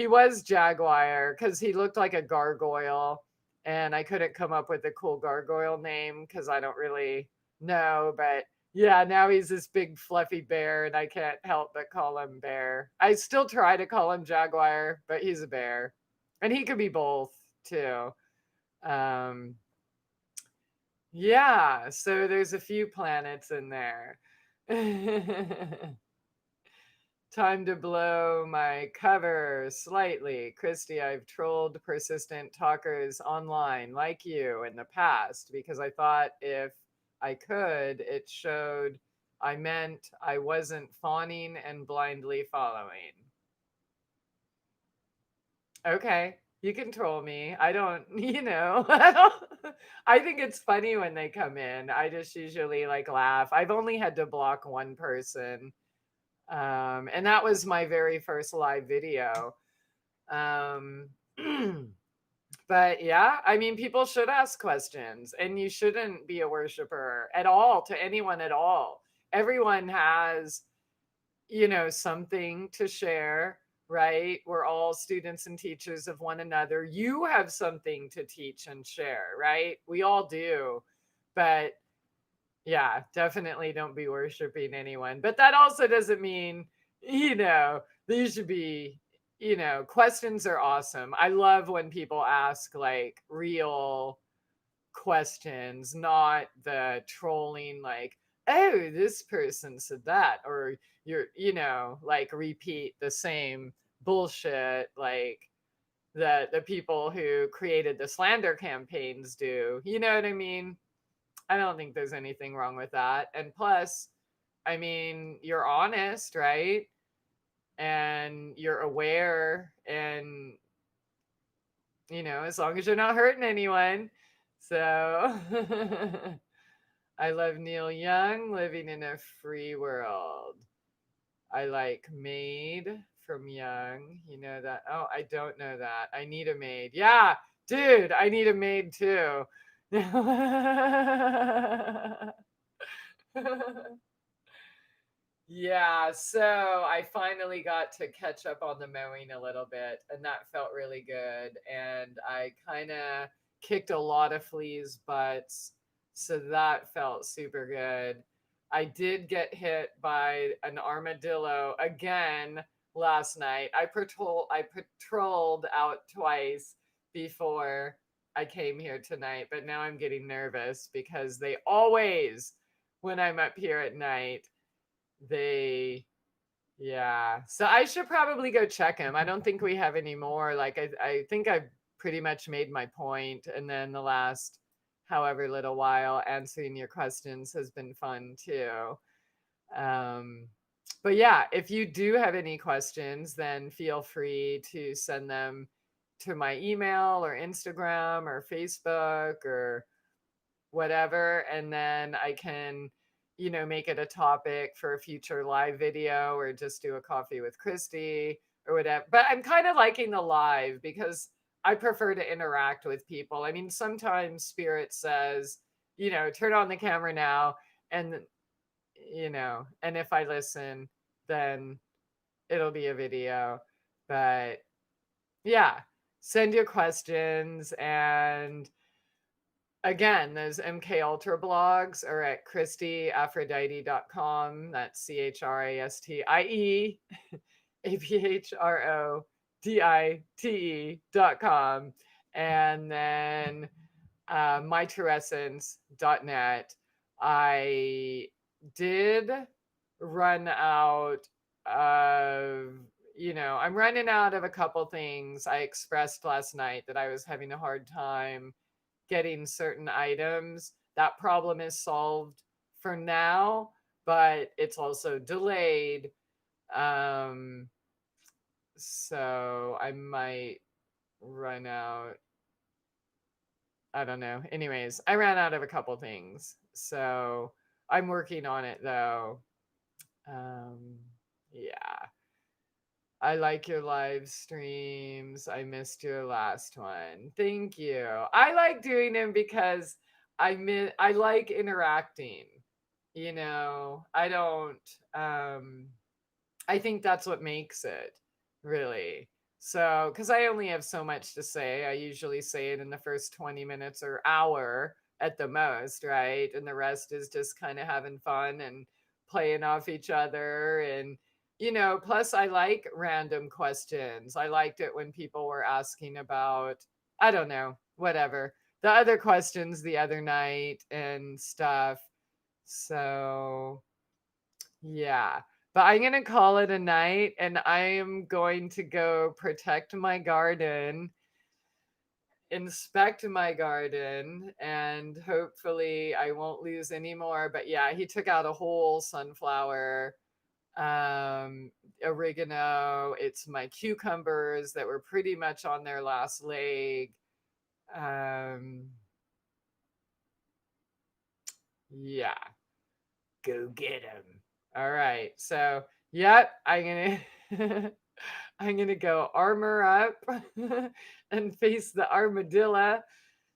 was Jaguar because he looked like a gargoyle, and I couldn't come up with a cool gargoyle name because I don't really know, but yeah, now he's this big fluffy bear and I can't help but call him Bear. I still try to call him Jaguar, but he's a bear. And he could be both too. Um yeah, so there's a few planets in there. Time to blow my cover slightly. Christy, I've trolled persistent talkers online like you in the past because I thought if I could, it showed I meant I wasn't fawning and blindly following. Okay, you can troll me. I don't, I think it's funny when they come in. I just usually like laugh. I've only had to block one person. And that was my very first live video. Um, but yeah, I mean, people should ask questions, and you shouldn't be a worshiper at all to anyone at all. Everyone has, something to share, right? We're all students and teachers of one another. You have something to teach and share, right? We all do. But yeah, definitely don't be worshiping anyone. But that also doesn't mean, these should be, questions are awesome. I love when people ask like real questions, not the trolling, like, oh, this person said that, or like repeat the same bullshit like the people who created the slander campaigns do. You know what I mean? I don't think there's anything wrong with that. And plus, I mean, you're honest, right? And you're aware, and as long as you're not hurting anyone. So I love Neil Young, Living in a Free World. I like Maid from Young. You know that? Oh, I don't know that. I Need a Maid. Yeah, dude, I need a maid too. Yeah, so I finally got to catch up on the mowing a little bit, and that felt really good. And I kind of kicked a lot of fleas' butts, so that felt super good. I did get hit by an armadillo again last night. I patrolled out twice before I came here tonight, but now I'm getting nervous because they always, when I'm up here at night, they, yeah. So I should probably go check him. I don't think we have any more. Like I think I've pretty much made my point. And then the last however little while answering your questions has been fun too. Um, but yeah, if you do have any questions, then feel free to send them to my email or Instagram or Facebook or whatever, and then I can, make it a topic for a future live video or just do a coffee with Christy or whatever. But I'm kind of liking the live because I prefer to interact with people. I mean, sometimes Spirit says, turn on the camera now, and and if I listen, then it'll be a video. But yeah, send your questions. And again, those MK Ultra blogs are at ChristyAphrodite.com. That's ChristyAphrodite.com. And then mytruessence.net. I did run out of, I'm running out of a couple things. I expressed last night that I was having a hard time getting certain items. That problem is solved for now, but it's also delayed. Um, so I might run out. I don't know. Anyways, I ran out of a couple things. So I'm working on it though. Um, yeah. I like your live streams. I missed your last one. Thank you. I like doing them because I like interacting. I don't I think that's what makes it, really. So, cuz I only have so much to say. I usually say it in the first 20 minutes or hour at the most, right? And the rest is just kind of having fun and playing off each other. And plus I like random questions. I liked it when people were asking about, I don't know, whatever, the other questions the other night and stuff. So, yeah. But I'm going to call it a night, and I am going to go protect my garden, inspect my garden, and hopefully I won't lose any more. But yeah, he took out a whole sunflower, oregano. It's my cucumbers that were pretty much on their last leg. Um, yeah, go get them. All right. So, yep, I'm gonna go armor up and face the armadillo.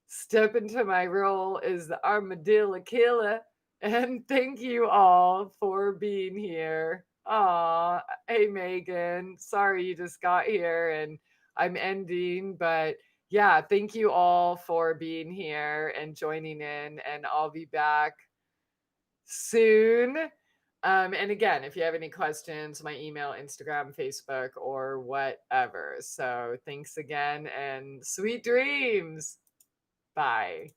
Step into my role as the armadillo killer. And thank you all for being here. Aw, hey Megan. Sorry you just got here and I'm ending, but yeah, thank you all for being here and joining in, and I'll be back soon. And again, if you have any questions, my email, Instagram, Facebook, or whatever. So thanks again and sweet dreams. Bye.